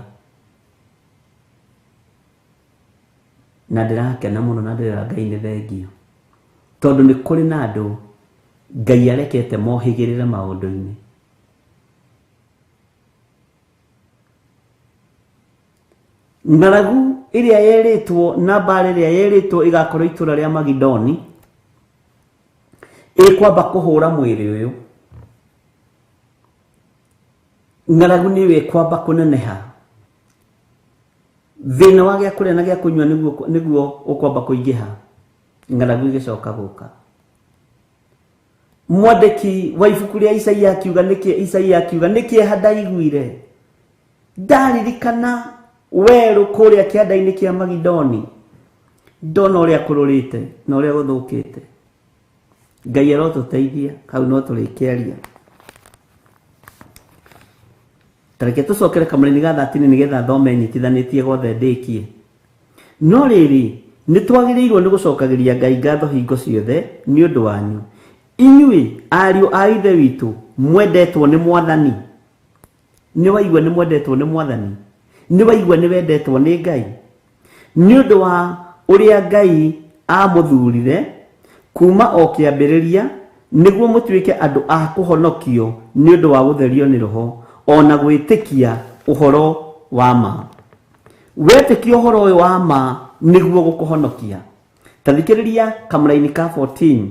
Na ndĩrakena mũno na ndĩrera Ngai nĩ thengio. Tondũ nĩ kũrĩ na andũ Ngai arekete mohĩgĩrĩre maũndũ-inĩ. Ng'aragu ĩrĩa yerĩtwo na mbara ĩrĩa yerĩtwo ĩgakorwo itũra rĩa Magidoni ĩkwamba kũhũra mwĩrĩ ũyũ. Ng'aragu nĩyo ĩkwamba kũneneha. Thĩna wa gĩa kũrĩa na gĩa kũnyua nĩguo ũkwamba kũingĩha. Ng'aragu ĩgĩcoka gũka. Mwandĩki wa ibuku rĩa Isaia akiuga nĩkĩeha ndaiguire. Ndaririkana werũ kũrĩa kĩanda-inĩ kĩa Magidoni. Ndona ũrĩa kũrũrĩte na ũrĩa gũthũkĩte. Ngai arotũteithia, hau no tũrĩkĩaria. Tareke tũcokere kamũrĩ-inĩ ga 13 nĩgetha thome nyitithanĩtie gothe ndĩkie. No rĩrĩ, nitwagĩrĩirwo nĩ gũcokagĩria Ngai ngatho hingo ciothe nĩ ũndũ wanyu. Inyuĩ ariũ a Ithe witũ mwendetwo nĩ Mwathani. Nĩ waigua nĩ mwendetwo nĩ Mwathani? Nĩ waigua nĩ wendetwo nĩ Ngai? Nĩ ũndũ wa ũrĩa Ngai amũthurire kuma o kĩambĩrĩria nĩguo mũtuĩke andũ a kũhonokio nĩ ũndũ wa gũtherio nĩ Roho, ona gwĩtĩkia ũhoro wa ma. Wetĩkia ũhoro ũyũ wa ma nĩguo gũkũhonokia. Tathikĩrĩria kamũra-inĩ ka 14,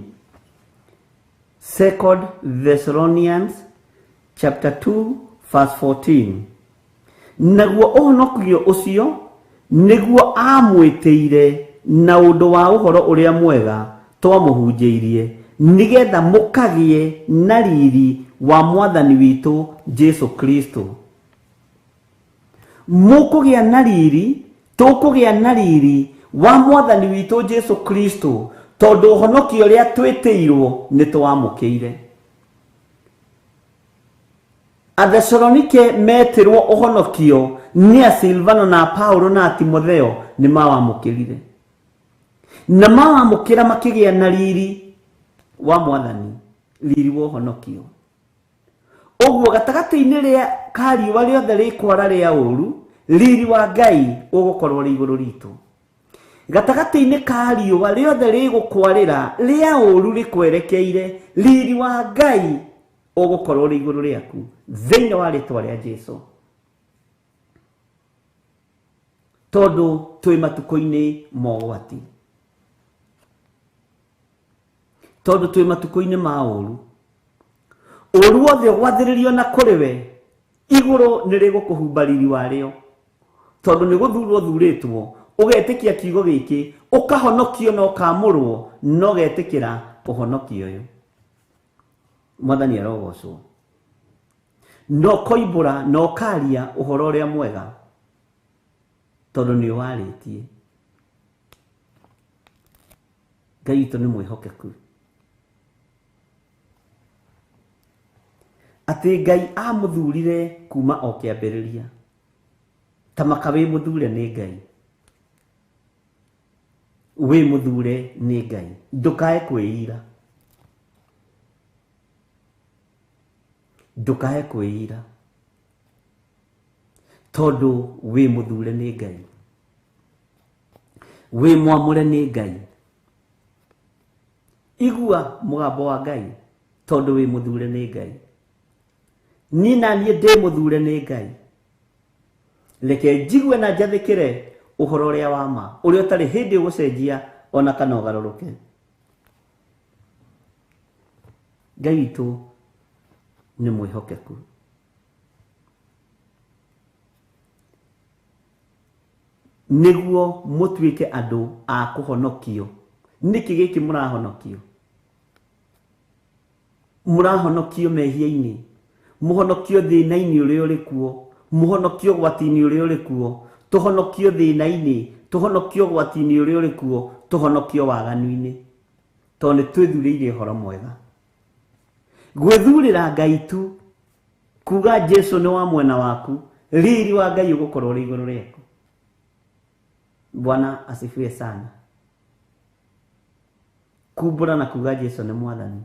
2 Thessalonians chapter 2 verse 14. Naguo ũhonokio ũcio nĩguo amwĩtĩire na ũndũ wa ũhoro ũrĩa mwega twamũhunjĩirie, nĩgetha mũkagĩe na riri wa Mwathani witũ Jesu Kristo. Mũkũgĩa na riri, tũkũgĩa na riri wa Mwathani witũ Jesu Kristo, tondũ ũhonokio ũrĩa twĩtĩirwo nĩ twamũkĩire. Athesalonike metirwo ũhonokio nĩ a Silvano na Paulo na Timotheo nĩ mawamũkĩrire. Na mawamũkĩra makĩgĩa na riri wa Mwathani, riri wa ũhonokio. Ũguo gatagatĩ-inĩ rĩa kariũa rĩothe rĩkwara rĩa ũru, riri wa Ngai ũgũkorwo rĩ igũrũ ritũ. Gatagatĩ-inĩ ka riũa rĩothe rĩgũkwarĩra rĩa ũru rĩkwerekeire, riri wa Ngai ũgũkorwo rĩ igũrũ rĩaku thĩinĩ wa rĩtwa rĩa Jesũ. Tondũ twĩ matukũ-inĩ ma ũgwati, tondũ twĩ matukũ-inĩ ma ũru. Ũru wothe ũgwathĩrĩrio na kũrĩ we, igũrũ nĩ rĩgũkũhumba riri warĩo, tondũ nĩ gũthurwo thurĩtwo, ũgetĩkia kiugo gĩkĩ, ũkahonokio na ũkamũrwo, na ũgetĩkĩra ũhonokio ũyũ. Mwathani arogocwo. No koimbũra na ũkaria ũhoro ũrĩa mwega, tondũ nĩ warĩtie. Ngai witũ nĩ mwĩhokeku. Atĩ Ngai amũthurire kuma o kĩambĩrĩria. Ta maka wĩ mũthure nĩ Ngai. Wĩ mũthure nĩ Ngai. Ndũkae kwĩira. Ndũkae kwĩira. Tondũ wĩ mũthure nĩ Ngai. Wĩ mwamũre nĩ Ngai. Igua mũgambo wa Ngai, tondũ wĩ mũthure nĩ Ngai. Niĩ na niĩ ndĩ mũthure nĩ Ngai. Reke njigue na njathĩkĩre ũhoro ũrĩa wa ma, ũrĩa ũtarĩ hĩndĩ ũgũcenjia ona kana ũgarũrũke. Ngai witũ nĩ mwĩhokeku. Nĩguo mũtuĩke andũ a kũhonokio. Nĩkĩ gĩkĩ mũrahonokio? Mũrahonokio mehia-inĩ, mũhonokio thĩna-inĩ ũrĩa ũrĩ kuo, mũhonokio gwati-inĩ ũrĩa ũrĩ kuo, tũhonokio thĩna-inĩ, tũhonokio gwati-inĩ ũrĩa ũrĩ kuo, tũhonokio waganu-inĩ, tondũ nĩ twĩthurĩire ũhoro mwega. Gwĩthurĩra Ngai tu, kuga Jesũ nĩ wa mwena waku, riri wa Ngai ũgũkorwo rĩ igũrũ rĩaku. Bwana asifiwe sana. Kumbũra na kuga Jesũ nĩ Mwathani.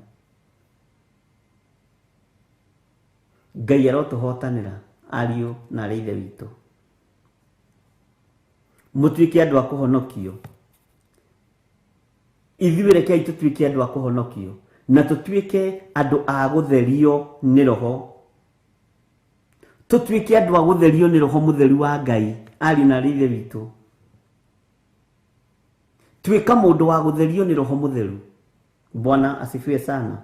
Ngai arotũhotanĩra ariũ na arĩ Ithe witũ. Mũtuĩke andũ a kũhonokio. Ithuĩ rekei tũtuĩke andũ a kũhonokio, na tũtuĩke andũ a gũtherio nĩ Roho. Tũtuĩke andũ a gũtherio nĩ Roho Mũtheru wa Ngai, ariũ na arĩ Ithe witũ. Tuĩka mũndũ wa gũtherio nĩ Roho Mũtheru. Bwana asifiwe sana.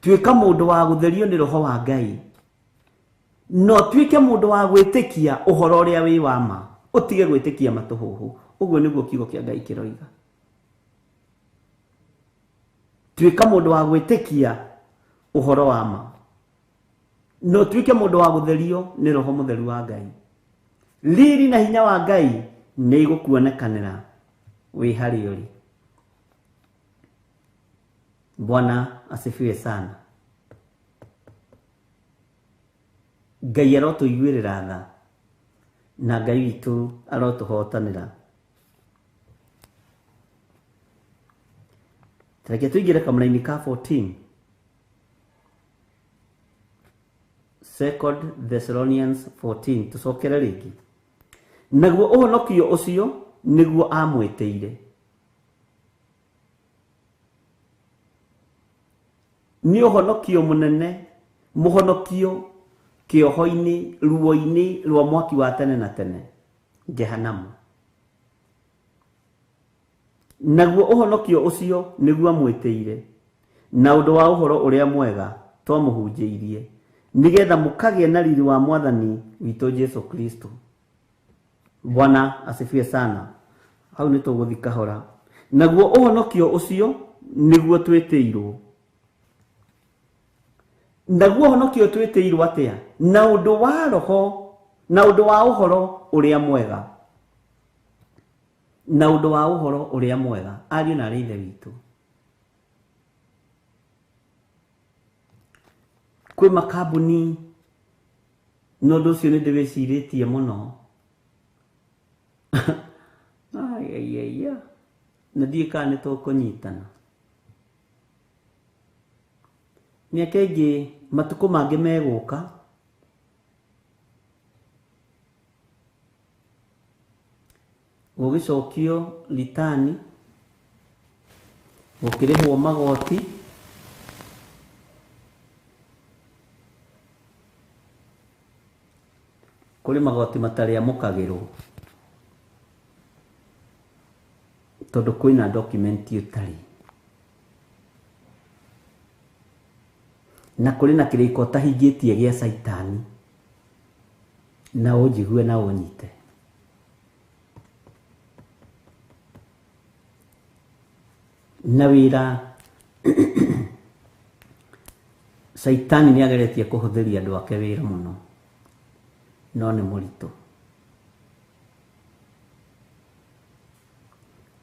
Tuĩka mũndũ wa gũtherio nĩ Roho wa Ngai. No tuĩke mũndũ wa gwĩtĩkia ũhoro ũrĩa wĩ wa ma. Ũtige gwĩtĩkia matũhũhũ. Ũguo nĩguo kiugo kĩa Ngai kĩroiga. Tuĩka mũndũ wa gwĩtĩkia ũhoro wa ma. No tuĩke mũndũ wa gũtherio nĩ Roho Mũtheru wa Ngai. Riri na hinya wa Ngai nĩ igũkuonekanĩra wĩ harĩa ũrĩ. Bwana asifiwe sana. Ngai arotũiguĩrĩra tha, na Ngai witũ arotũhotanĩra. Tareke tuingire kamũra-inĩ ka 14. 2 Thessalonians 14 tucokere rĩngĩ. Naguo ũhonokio ũcio nĩguo amwĩtĩire. Nĩ ũhonokio mũnene, mũhonokio kĩoho-inĩ, ruo-inĩ rwa mwaki wa tene na tene, Jehanamu. Naguo ũhonokio ũcio nĩguo amwĩtĩire, na ũndũ wa ũhoro ũrĩa mwega twamũhunjĩirie, nigetha mũkagĩe na riri wa Mwathani witũ Jesu Kristo. Bwana asifiwe sana. Hau nĩ tũgũthiĩ kahora. Naguo ũhonokio ũcio nĩguo twĩtĩirwo. Naguo ũhonokio twĩtĩirwo atĩa? Na ũndũ wa roho, na ũndũ wa ũhoro ũrĩa mwega. Na ũndũ wa ũhoro ũrĩa mwega. Ariũ na aarĩ a Ithe witũ, kwĩ makambuni na ũndũ ũcio nĩ ndĩwĩcirĩtie mũno. Na ndiĩ kana nĩ tũkũnyitana. Mĩaka ĩngĩ matukũ mangĩ megũka, gũgĩcokio ritani, gũkĩrĩhwo magoti, kũrĩ magoti matarĩ amũkagĩrwo tondũ kwĩna document ũtarĩ, na kũrĩ na kĩrĩko ũtahingĩtie gĩa Saitani, na ũnjigue na ũnyite. Na wĩra Saitani nĩ ageretie kũhũthĩria andũ ake wĩra mũno, no nĩ mũritũ.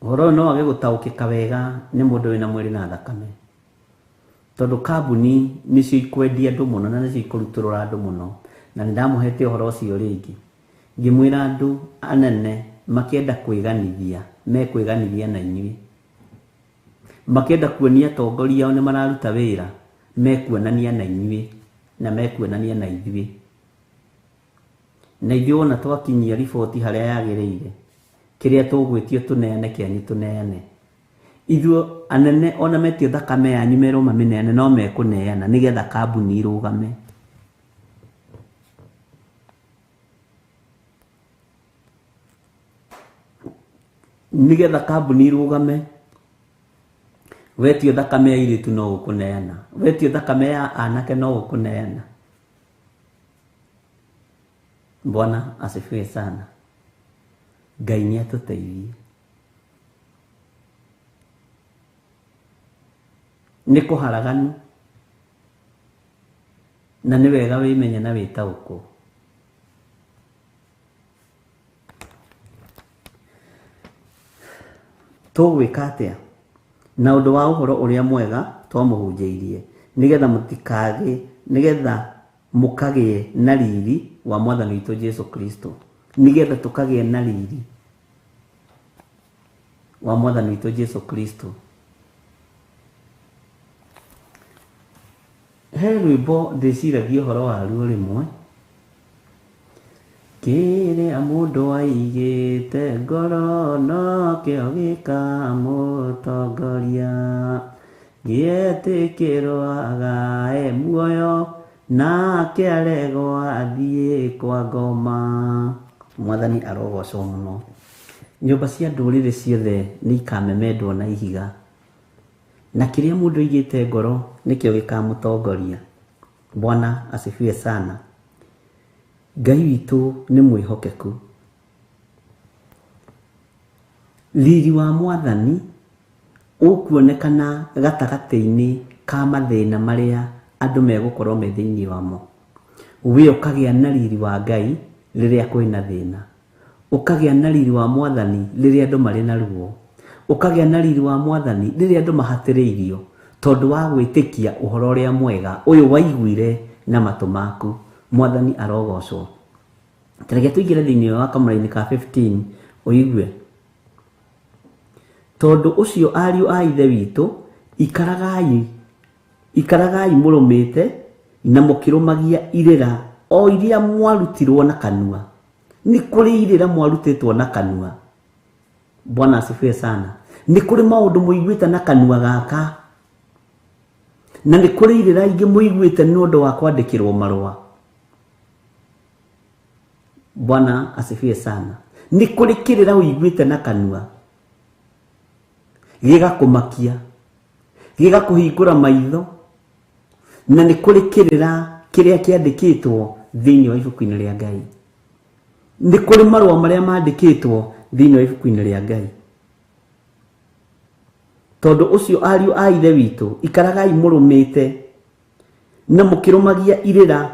Ũhoro no wage gũtaũkĩka wega nĩ mũndũ wĩna mwĩrĩ na thakame, tondũ kambuni nĩcio ikwendia andũ mũno na nĩcio ikũrutũrũra andũ mũno. Na nĩ ndamũhete ũhoro ũcio rĩngĩ, ngĩmwĩra andũ anene makĩenda kwĩganithia, mekwĩganithia na inyuĩ, makĩenda kuonia atongoria ao nĩ mararuta wĩra, mekuonania na inyuĩ na mekuonania na ithuĩ. Na ithuĩ wona twakinyia riboti harĩa yagĩrĩire, kĩrĩa tũgwĩtio tũneane kĩanyu tũneane. Ithuĩ anene ona metio thakame yanyu merwo mamĩneane, no mekũneana nĩgetha kambuni irũgame. Nĩgetha kambuni irũgame, wetio thakame ya airĩtu no ũkũneana, wetio thakame ya anake no ũkũneana. Bwana asifiwe sana. Ngai nĩ atũteithie. Nĩ kũharaganu na nĩ wega wĩmenye na wĩtaũkwo. Tũgwĩka atĩa? Na ũndũ wa ũhoro ũrĩa mwega twamũhunjĩirie, nĩgetha mũtikage, nĩgetha mũkagĩe na riri wa Mwathani witũ Jesu Kristo, nĩgetha tũkagĩe na riri wa Mwathani witũ Jesu Kristo. He rwĩmbo ndĩciragia ũhoro waruo rĩmwe, kĩrĩa mũndũ aigĩte ngoro no kĩo gĩkamũtongoria, gĩetĩkĩrwo muoyo nake aregwo athiĩ kwa ngoma. Mwathani arogocwo mũno. Nyũmba cia ndũrĩrĩ ciothe nĩ ikamemendwo na ihiga, na kĩrĩa mũndũ aigĩte ngoro nĩkĩo gĩkamũtongoria. Bwana asifiwe sana. Ngai witũ nĩ mwĩhokeku. Riri wa Mwathani ũkuonekana gatagatĩ-inĩ ka mathĩna marĩa andũ megũkorwo me thĩinĩ wamo. We ũkagĩa na riri wa Ngai rĩrĩa kwĩna thĩna, ũkagĩa na riri wa Mwathani rĩrĩa andũ marĩ na ruo, ũkagĩa na riri wa Mwathani rĩrĩa andũ mahatĩrĩirio tondũ wa gwĩtĩkia ũhoro ũrĩa mwega ũyũ waiguire na matũ maku. Mwathani arogocwo. Tareke tũingĩre thĩinĩ wa kamũra-inĩ ka 15 ũigue. Tondũ ũcio ariũ a Ithe witũ ikaragai mũrũmĩte na mũkĩrũmagia irĩra o iria mwarutirwo na kanua. Nĩ kũrĩ irĩra mwarutĩtwo na kanua. Bwana asifiwe sana. Nĩ kũrĩ maũndũ mũiguĩte na kanua gaka, na nĩ kũrĩ irĩra ingĩ mũiguĩte nĩ ũndũ wa kwandĩkĩrwo marũa. Bwana asifiwe sana. Nĩ kũrĩ kĩrĩra ũiguĩte na kanua gĩgakũmakia, gĩgakũhingũra maitho, na nĩ kũrĩ kĩrĩra kĩrĩa kĩandĩkĩtwo thĩinĩ wa ibuku-inĩ rĩa Ngai. Nĩ kũrĩ marũa marĩa mandĩkĩtwo thĩinĩ wa ibuku-inĩ rĩa Ngai. Tondũ ũcio ariũ a ithe witũ, ikaragai mũrũmĩte na mũkĩrũmagia irĩra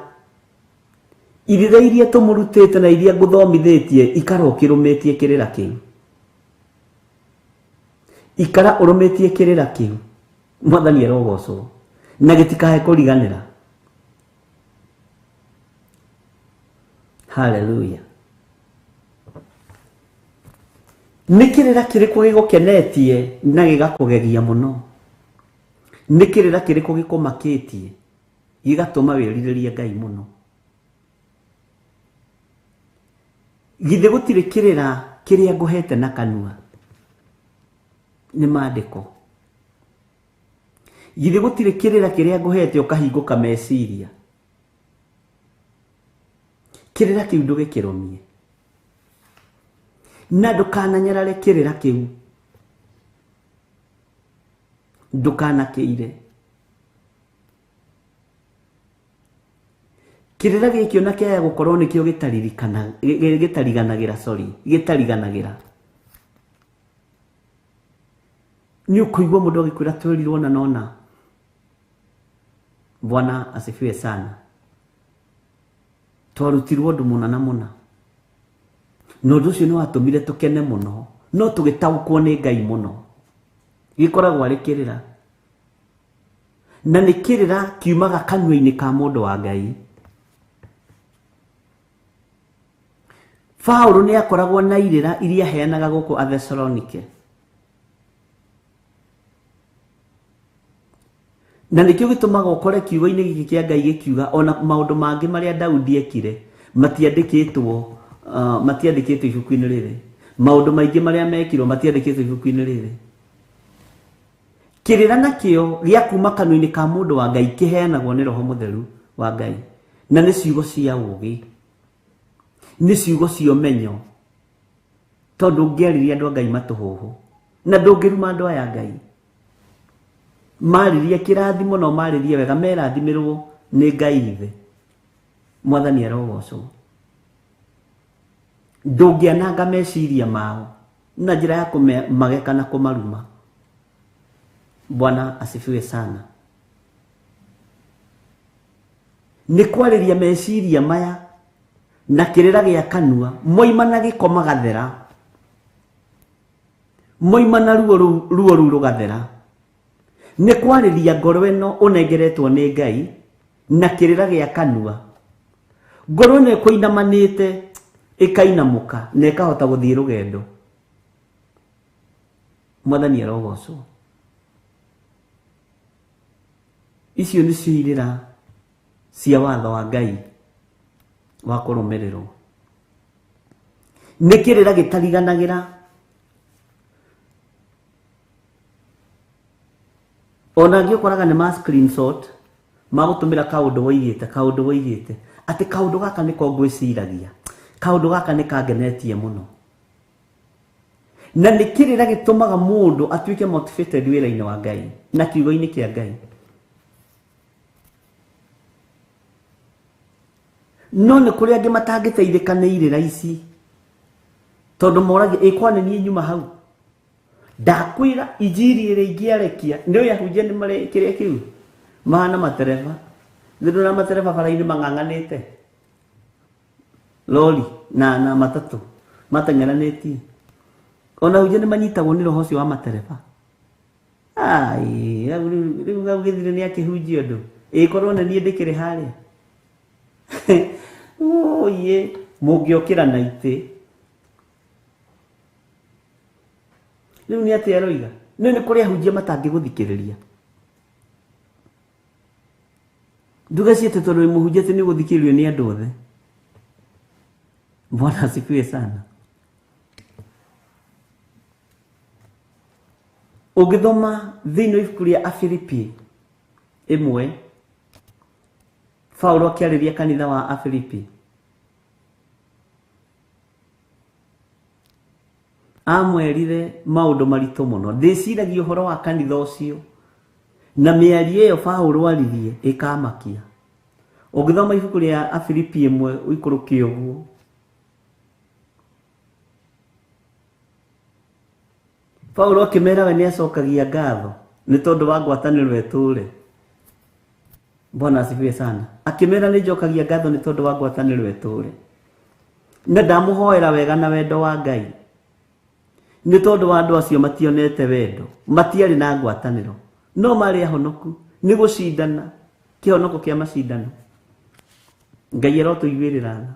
iria tũmũrutĩte na iria ngũthomithĩtie, ikara ũkĩrũmĩtie kĩrĩra kĩu. Ikara ũrũmĩtie kĩrĩra kĩu. Mwathani arogocwo na gĩtikae kũriganĩra. Hallelujah. Nĩ kĩrĩra kĩrĩkũ gĩgũkenetie na gĩgakũgegia mũno? Nĩ kĩrĩra kĩrĩkũ gĩkũmakĩtie gĩgatũma wĩrirĩrie Ngai mũno? Githĩ gũtirĩ kĩrĩra kĩrĩa ngũhete na kanua? Nĩ maandĩko. Githĩ gũtirĩ kĩrĩra kĩrĩa ngũhete ũkahingũka meciria? Kĩrĩra kĩu ndũgĩkĩrũmie na ndũkananyarare kĩrĩra kĩu, ndũkanakĩire. Kĩrĩra gĩkĩ ona kĩaya gũkorwo nĩkĩo gĩtariganagĩra. Nĩ ũkũigua mũndũ agĩkwĩra twerirwo na nona. Bwana asifiwe sana. Twarutirwo ũndũ mũna na mũna, na ũndũ ũcio nĩ watũmire tũkene mũno, no tũgĩtaũkwo nĩ Ngai mũno. Gĩkoragwo arĩ kĩrĩra, na nĩ kĩrĩra kiumaga kanua-inĩ ka mũndũ wa Ngai. Paulo nĩ akoragwo na irĩra iria heanaga gũkũ Athesalonike, na nĩkĩo gĩtũmaga ũkore kiugo-inĩ gĩkĩ kĩa Ngai gĩkiuga ona maũndũ mangĩ marĩa Daudi ekire matiandĩkĩtwo ibuku-inĩ rĩrĩ. Maũndũ maingĩ marĩa mekirwo matiandĩkĩtwo ibuku-inĩ rĩrĩ. Kĩrĩra nakĩo gĩa kuma kanua-inĩ ka mũndũ wa Ngai kĩheanagwo nĩ Roho Mũtheru wa Ngai, na nĩ ciugo cia ũũgĩ, nĩ ciugo cia ũmenyo, tondũ ũngĩarĩria andũ a Ngai matũhũhũ na ndũngĩruma andũ aya Ngai. Marĩria kĩrathimo no marĩria wega, merathimĩrwo nĩ Ngai ithe. Mwathani arogocwo. Ndũngĩananga meciria mao na njĩra ya kũmageka na kũmaruma. Bwana asifiwe sana. Nĩ kwarĩria meciria maya na kĩrĩra gĩa kanua, moima na gĩko magathera, moima na ruo rũu rũgathera. Nĩ kwarĩria ngoro ĩno ũnengeretwo nĩ Ngai na kĩrĩra gĩa kanua. Ngoro ĩno ĩkũinamanĩte ĩkainamũka na ĩkahota gũthiĩ rũgendo. Mwathani arogocwo. Icio nĩcio irĩra cia watho wa Ngai wa kũrũmĩrĩrwo. Nĩ kĩrĩra gĩtariganagĩra. Ona angĩ ũkoraga nĩ ma screenshot magũtũmĩra kaũndũ woigĩte atĩ kaũndũ gaka nĩko ngwĩciragia, kaũndũ gaka nĩ kangenetie mũno. Na nĩ kĩrĩra gĩtũmaga mũndũ atuĩke motivated wĩra-inĩ wa Ngai na kiugo-inĩ kĩa Ngai. No nĩ kũrĩ angĩ matangĩteithĩka nĩ irĩra ici, tondũ moragia ĩkwa nĩ nyuma hau. Ndakwĩra injiri ĩrĩa ingĩarekia nĩ ũyahunjia nĩ marĩ kĩrĩa kĩu mahana matereba. Thĩndũ na matereba bara-inĩ mang'ang'anĩte lori na matatũ mateng'eranĩtie. Ona hunjia nĩ manyitagwo nĩ roho ũcio wa matereba. Rĩu gau gĩthire nĩ akĩhunjia ũndũ ĩkorwo nĩ niĩ ndĩkĩrĩ harĩa. Oye, mũngĩokĩra na itĩ. Rĩu nĩ atĩ aroiga nĩ kũrĩ ahunjia matangĩgũthikĩrĩria nduga ciete tondu muhunjete ni guthikirio ni andu othe. Bwana asifiwe sana. Ugithoma thiini wa ibuku ria Afilipi 1, Paulo akiariria kanitha wa Afilipi, amwerire maundu maritu muno. Ndiciragia uhoro wa kanitha ucio na miario iyo Paulo aririe ikamakia. Ugithoma ibuku ria Afilipi 1 uikurukie uguo, Paulo akimera we ni acokagia ngatho ni tondu wa ngwataniro eture. Bwana asifiwe sana. Akimera ni njokagia ngatho ni tondu wa ngwataniro eture, na ndamuhoera wega na wendo wa Ngai ni tondu wa andu acio mationete wendo, matiari na ngwataniro, no mari ahonoku ni gucindana kihonoko kia macindano. Ngai erotuiguirira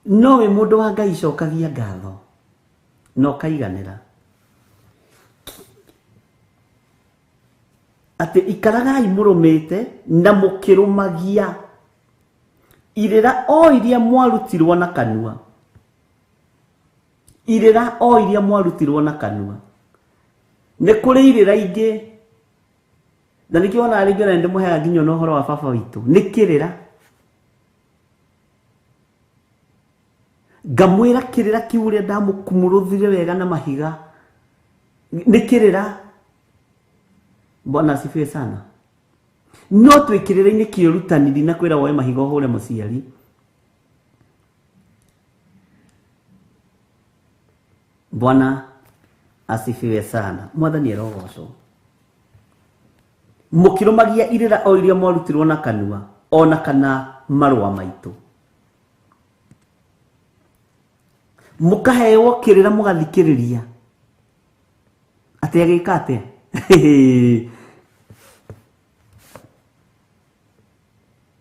no we mundu wa Ngai cokagia ngatho no kaiganira ati ikaragai murumite na mukirumagia irira o iria mwarutirwo na kanua, irira o iria mwarutirwo na kanua. Ni kuri irira ingi na nikiona ari ngena ndi muhega nginyo no horo wa baba witu ni kirira, ngamwira kirira kiuria ndamukumuruthire wega na mahiga ni kirira. Bwana asifiwe sana. No twikirira-ini kiurutaniri na kwira woe mahiga uhure muciari. Bwana asifiwe sana. Mwathani erogocwo. Mukirumagia irira o iria mwarutirwo na kanua ona kana marua maitu, mukahewo kirira mugathikiriria ati agika atia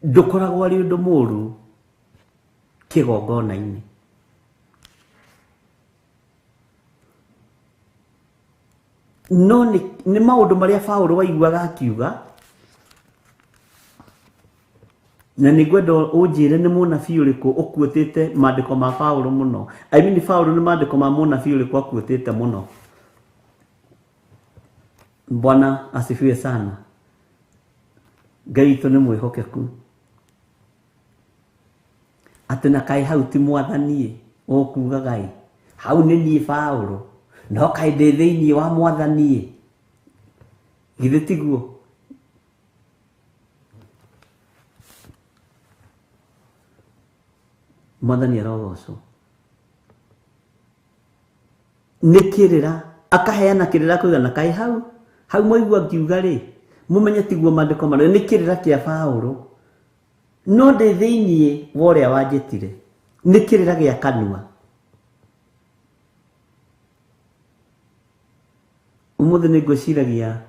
ndukoragwo ari undu muru kigongona-ini. No ni maundu maria Paulo waiguaga akiuga, na nigwenda unjire ni munabii uriku ukuotete maandiko ma Paulo muno. I mean Paulo ni maandiko ma munabii uriku akuotete muno. Bwana asifiwe sana. Ngai itu ni mwihokeku ati na kai hau ti mwathani ukuga Ngai hau ni nie Paulo no kai ndi thiini wa mwathani githe tiguo. Mwathani arogocwo. Ni kirira akaheana kirira kuigana kai hau mwaigua ngiuga ri mumenye tiguo maandiko maria ni kirira kia Paulo no ndi thiini wa uria wanjitire ni kirira gia kanua. Umuthi ni ngwiciragia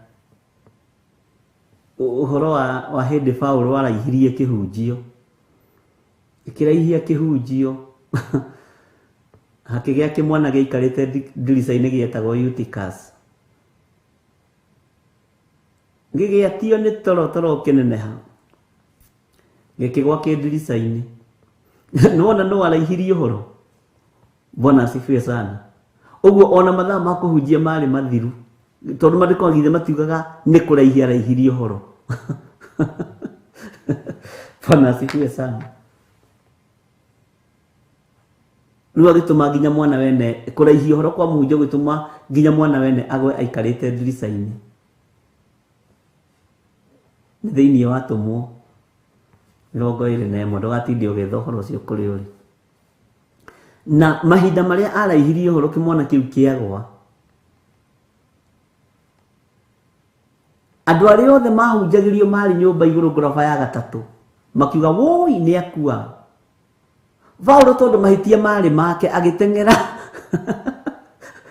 uhoro wa hindi Paulo araihirie kihunjio, ikiraihia kihunjio hakigia kimwana giikarite ndirica-ini gietagwo Eutychus, gigiatio ni toro kineneha gikigwa ki ndirica-ini nona no araihirie uhoro. Bwana asifiwe sana. Uguo ona mathaa ma kuhunjia mari mathiru tondu maandiko ngithe matiugaga ni kuraihia araihirie uhoro. Bwana asifiwe sana. Riu agituma nginya mwana wene kuraihia uhoro kwa muhunjia gituma nginya mwana wene agwe aikarite ndirica-ini ni thiini wa tumwo 21 ndugatinde ugitha uhoro ucio kuri uri. Na mahinda maria araihirie uhoro kimwana kiu kiagwa, andu aria othe mahunjagirio mari nyumba iguru ngoroba ya gatatu makiuga woi ni akua. Paulo tondu mahitia mari make agitengera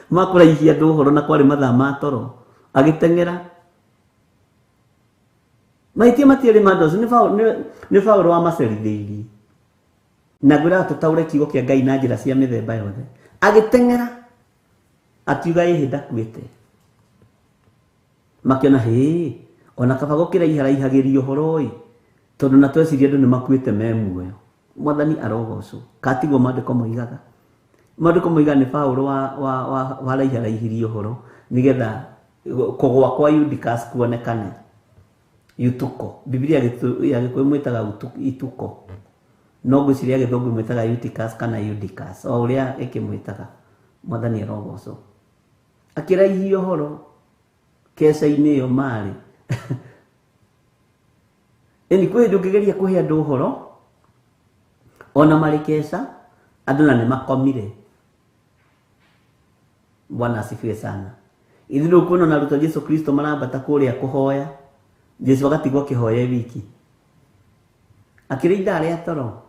makuraihia andu uhoro na kwari mathaa ma toro agitengera. Mahitia matiari mandoci ni Paulo wa macerithirie na gwira tutaure kiugo kia Ngai na njira cia mithemba yothe agitengera atiuga ihinda kuite. makiona ona kaba gukira iharaihagĩrio horo tondu na tweciria andu nimakuite memuoyo. Mwathani arogocwo. Katigwo mandiko moigaga ni Paulo wa raihiraihirio horo nigetha kugwa kwa Eutychus kuonekane. Yutuko Biblia yagikuyu mwitaga ituko, no gwiciria githungu mwitaga Eutychus kana Eutychus, o uria ikimwitaga. Mwathani arogocwo. Akiraihio horo kesa-ini iyo mari eni kwe ndukigeria kuhe andu horo ona mari kesa andu na nimakomire. Bwana asifiwe sana. Ithi ndu kuona na ruto Yesu Kristo marambata kuria kuhoya, Jesu agatigwo kihoya wiki akirinda aria toro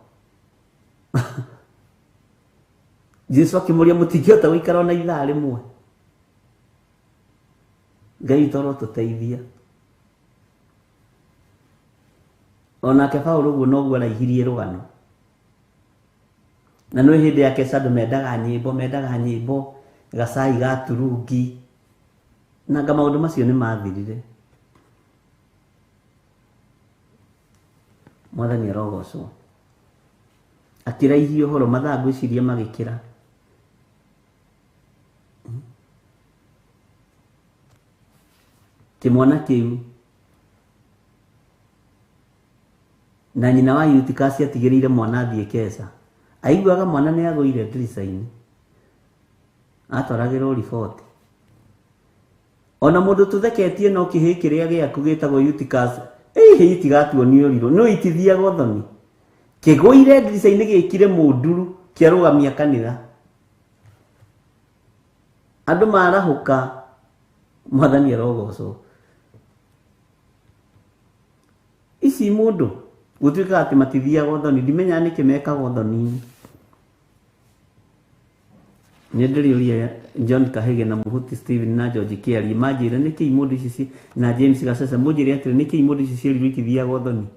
Jesu akimuria mutingiota guikara na ithaa rimwe. Ngai toro tuteithia. Ona ke Paulo guo no guo raihirie rugano. Na no hindi yake sandu mendaga nyimbo gacai ga turungi na maundu macio ni mathirire. Mwathani arogocwo. Akiraihio horo mathaa gwiciria magikira. Kimwana kiu na nyina wa Eutychus atigiriire mwana thie kesa. Aiguaga mwana ni agoire ndirica-ini, atwaragirwo riboti. Ona mundu tutheketie no kihi kiria giaku gitagwo Eutychus itigatuonio riro no itithiaga thoni kigwire ndirica-ini gikire munduru kiarugamia kanitha. Andu marahuka. Mwathani arogocwo. Ici mundu gutuika ati matithiaga thoni ndimenya niki mekaga thoni. Nindiriuria John Kahege na Muhuti Steven na George Kiari majire niki mundu ici na James Gasasa mujire ati niki mundu ici cirio itithiaga thoni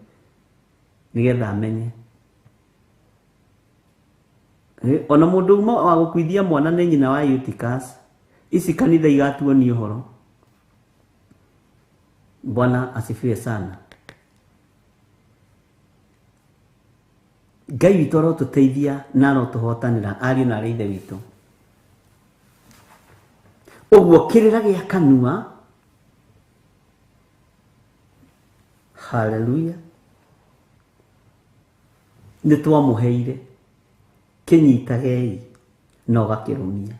nigetha amenye. Ona mundu umwe wa gukuithia mwana ni nyina wa Eutychus. Ici kanitha igatuonio horo. Bwana asifiwe sana. Ngai witu arotuteithia na arotuhotanira ariu na arithe witu. Uguo kirira gia kanua. Haleluya. Ni twamuheire kinyitagei no gakirumia.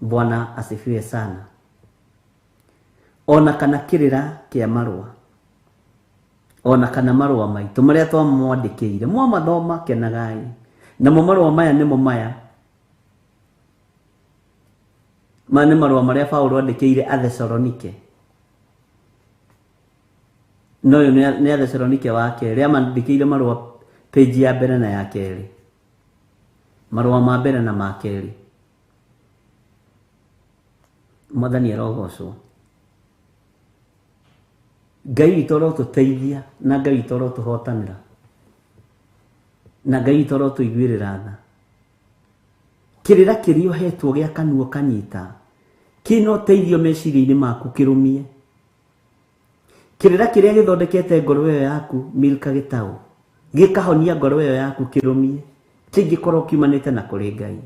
Bwana asifiwe sana. Ona kana kirira kia marua, ona kana marua maitu maria twamwandikire mwamathoma kenagai na marua maya nimo maya mane marua maria Paulo andikire Athesalonike. No ni Athesalonike wa keri amandikire marua page ya mbere na ya keri, marua ma mbere na ma keri. Mwathani arogocwo. Ngai witu arotuteithia na Ngai witu arotuhotanira na Ngai witu arotuiguirira tha. Kirira kirio hetwo gia kanua kanyita kino teithio meciria-ini maku kirumie. Kirira kiria githondekete ngoro iyo yaku milka gitau gikahonia ngoro iyo yaku kirumie kingikorwo kiumanite na kuri Ngai.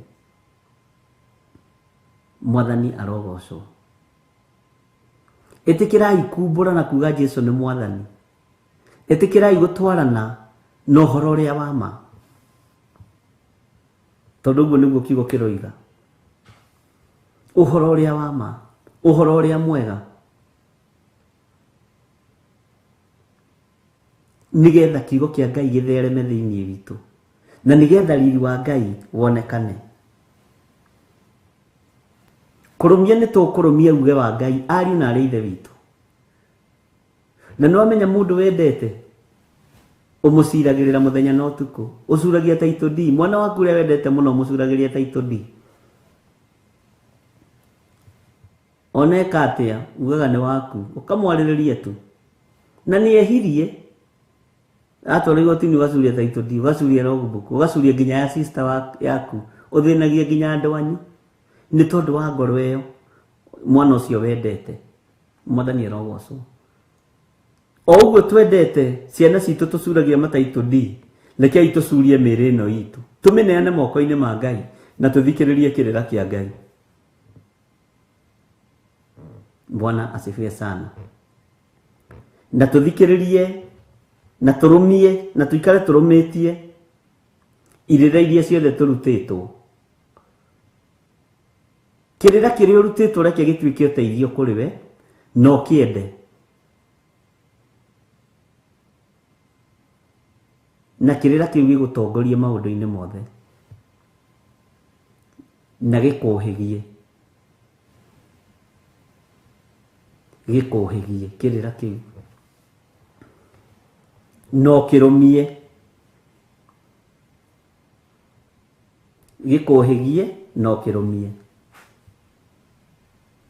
Mwathani arogocwo. Itikirai kumbura na kuga Jesu ni Mwathani. Itikirai gutwarana no horo ria wa ma. Tondu guo niguo kiugo kiroiga. Uhoro ria wa ma, uhoro ria mwega. Nigetha kiugo kia Ngai githereme thiini witu na nigetha riri wa Ngai wonekane. Kurumia ni tukurumia uge wa Ngai ariu na arithe witu. Na no amenya mundu wendete umuciragirira muthenya na utuku, ucuragia taito D mwana waku ria wendete muno umucuragiria taito D. Oneka atia ugaga ni waku ukamwaririria tu na ni ehirie atwara igoti ni ugacuria taito D, ugacuria logbook, ugacuria nginya ya sister yaku, uthinagia nginya ndwanyi ni tondu wa ngoro iyo mwana ucio wendete. mwathani arogocwo o uguo twendete ciana citũ tũcuragia mataitu D rekei tũcurie mĩrĩ ĩno itũ tũmĩneane moko-inĩ ma Ngai na tũthikĩrĩrie kĩrĩra kĩa Ngai. Bwana asifiwe sana. Na tũthikĩrĩrie na tũrũmie na tuikare tũrũmĩtie irĩra iria ciothe tũrutĩtwo. Kĩrĩra kĩrĩa ũrutĩtwo reke gĩtuĩke ũteithio kũrĩ we no kĩende. Na kĩrĩra kĩu gĩgũtongorie maũndũ-inĩ mothe na gĩkũhĩgie kĩrĩra kĩu no kĩrũmie gĩkũhĩgie no kĩrũmie.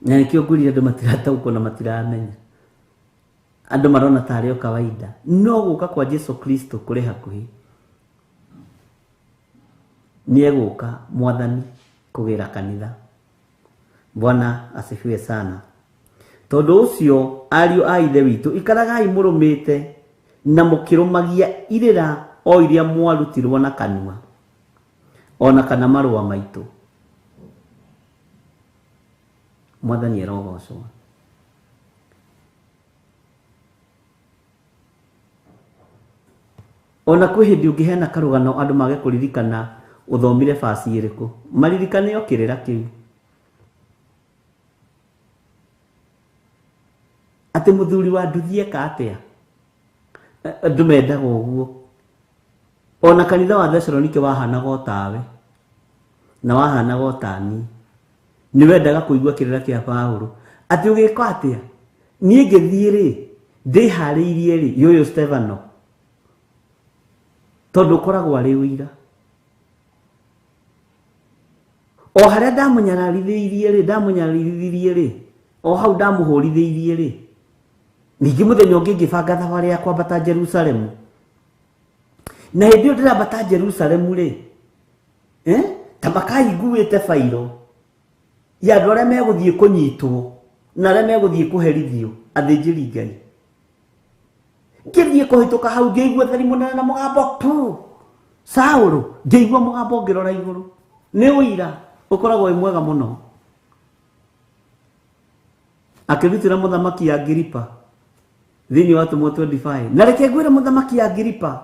Na nĩkĩo ngũrire andũ matirataũkwo na matiramenya. Andũ marona tarĩ o kawaida no gũka kwa Jesu Kristo kũrĩ hakuhĩ. Nĩegũka mwathani kũgĩra kanitha. Bwana asifiwe sana. Tondũ ũcio ariũ a ithe witũ ikaragai mũrũmĩte na mũkĩrũmagia irĩra o iria mwarutirwo na kanua ona kana marũa maitũ. Mwathani arogocwo. Ona kwĩ hĩndĩ ũngĩheana karũgano andũ mage kũririkana ũthomire basi ĩrĩkũ. Maririkane o kĩrĩra kĩu. Atĩ mũthuri wa nduthi eka atĩa. Andũ mendaga ũguo. Ona kanitha wa Thessalonike wahanaga o tawe na wahanaga o tani. Nĩwendaga kũigua kĩrĩra kĩa Paulo. Atĩ ũgĩka atĩa. Niĩ ngĩthiĩ rĩ ndĩharĩirie rĩ yũyũ Stefano. Tondũ ũkoragwo arĩ ũira. O harĩa ndamunyararithĩirie rĩ o hau ndamũhũrithĩirie rĩ ningĩ mũthenya ũngĩ ngĩbanga thabarĩ ya kwambata Jerusalemu. Na hĩndĩ ĩyo ndĩrambata Jerusalemu rĩ ta makahingũĩte bairo ya andũ arĩa megũthiĩ kũnyitwo na arĩa megũthiĩ kũherithio athĩnjĩri Ngai. Ngĩthiĩ kũhĩtũka hau ngĩigua thari mũnene na mũgambo tu Saũlũ. Ngĩigua mũgambo ngĩrora igũrũ. Nĩ ũira ũkoragwo wĩ mwega mũno. Akĩrutĩra mũthamaki Agiripa thĩinĩ wa Atũmwo 25. Na reke ngwĩre mũthamaki Agiripa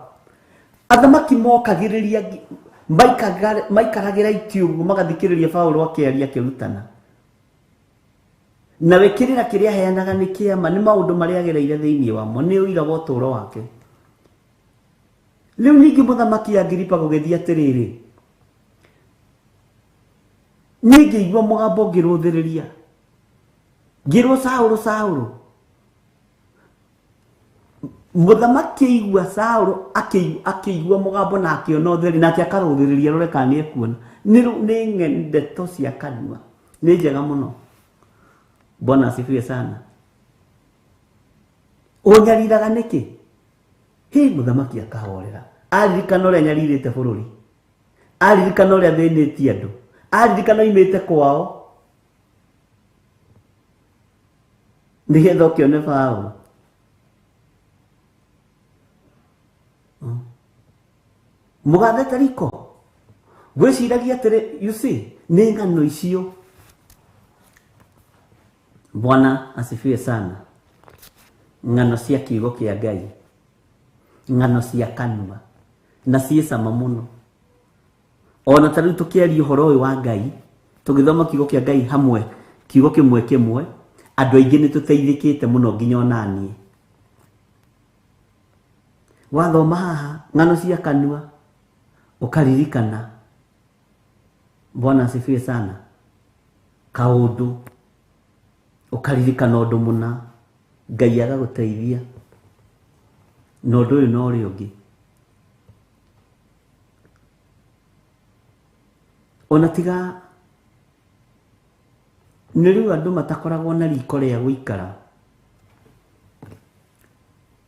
athamaki mokagĩrĩria maikaragĩra itĩ ũguo magathikĩrĩria Paulo akĩaria akĩrutana. Na wekĩrĩra kĩrĩa aheanaga nĩ kĩama nĩ maũndũ marĩa agereire thĩinĩ wamo nĩ ũira wa ũtũũro wake. Rĩu ningĩ mũthamaki Agiripa gũgĩthiĩ atĩrĩrĩ niĩ ngĩigua mũgambo ngĩrũthĩrĩria ngĩrwo Saũlũ Saũlũ. Mũthamaki aigua Saũlũ akĩigua mũgambo na akĩona ũtheri nake akarũthĩrĩria rore kana nĩ ekuona. Nĩ ndeto cia kanua nĩ njega mũno. Bwana asifiwe sana. Ũnyariraga nĩkĩ? Mũthamaki akahorera. Aririkana ũrĩa nyarirĩte bũrũri. Aririkana ũrĩa thĩnĩtie andũ. Aririkana oimĩte kwao. Nĩgetha ũkĩone Paulo. Mũgathe Tariko. Gwĩciragia atĩrĩ you see nĩ ng'ano icio. Bwana asifiwe sana. Ng'ano cia kiugo kĩa Ngai. Ng'ano cia kanua na ciĩ cama mũno. Ona tarĩu tũkĩaria ũhoro ũyũ wa Ngai tũgĩthoma kiugo kĩa Ngai hamwe kiugo kĩmwe kĩmwe andũ aingĩ nĩ tũteithĩkĩte mũno nginya onaniĩ. Wathoma haha ng'ano cia kanua ũkaririkana. Bwana asifiwe sana. Kaũndũ ũkaririkana ũndũ mũna Ngai agagũteithia. Na ũndũ ũyũ no ũrĩ ũngĩ. Ona tiga nĩ rĩu andũ matakoragwo na riko rĩa gũikara.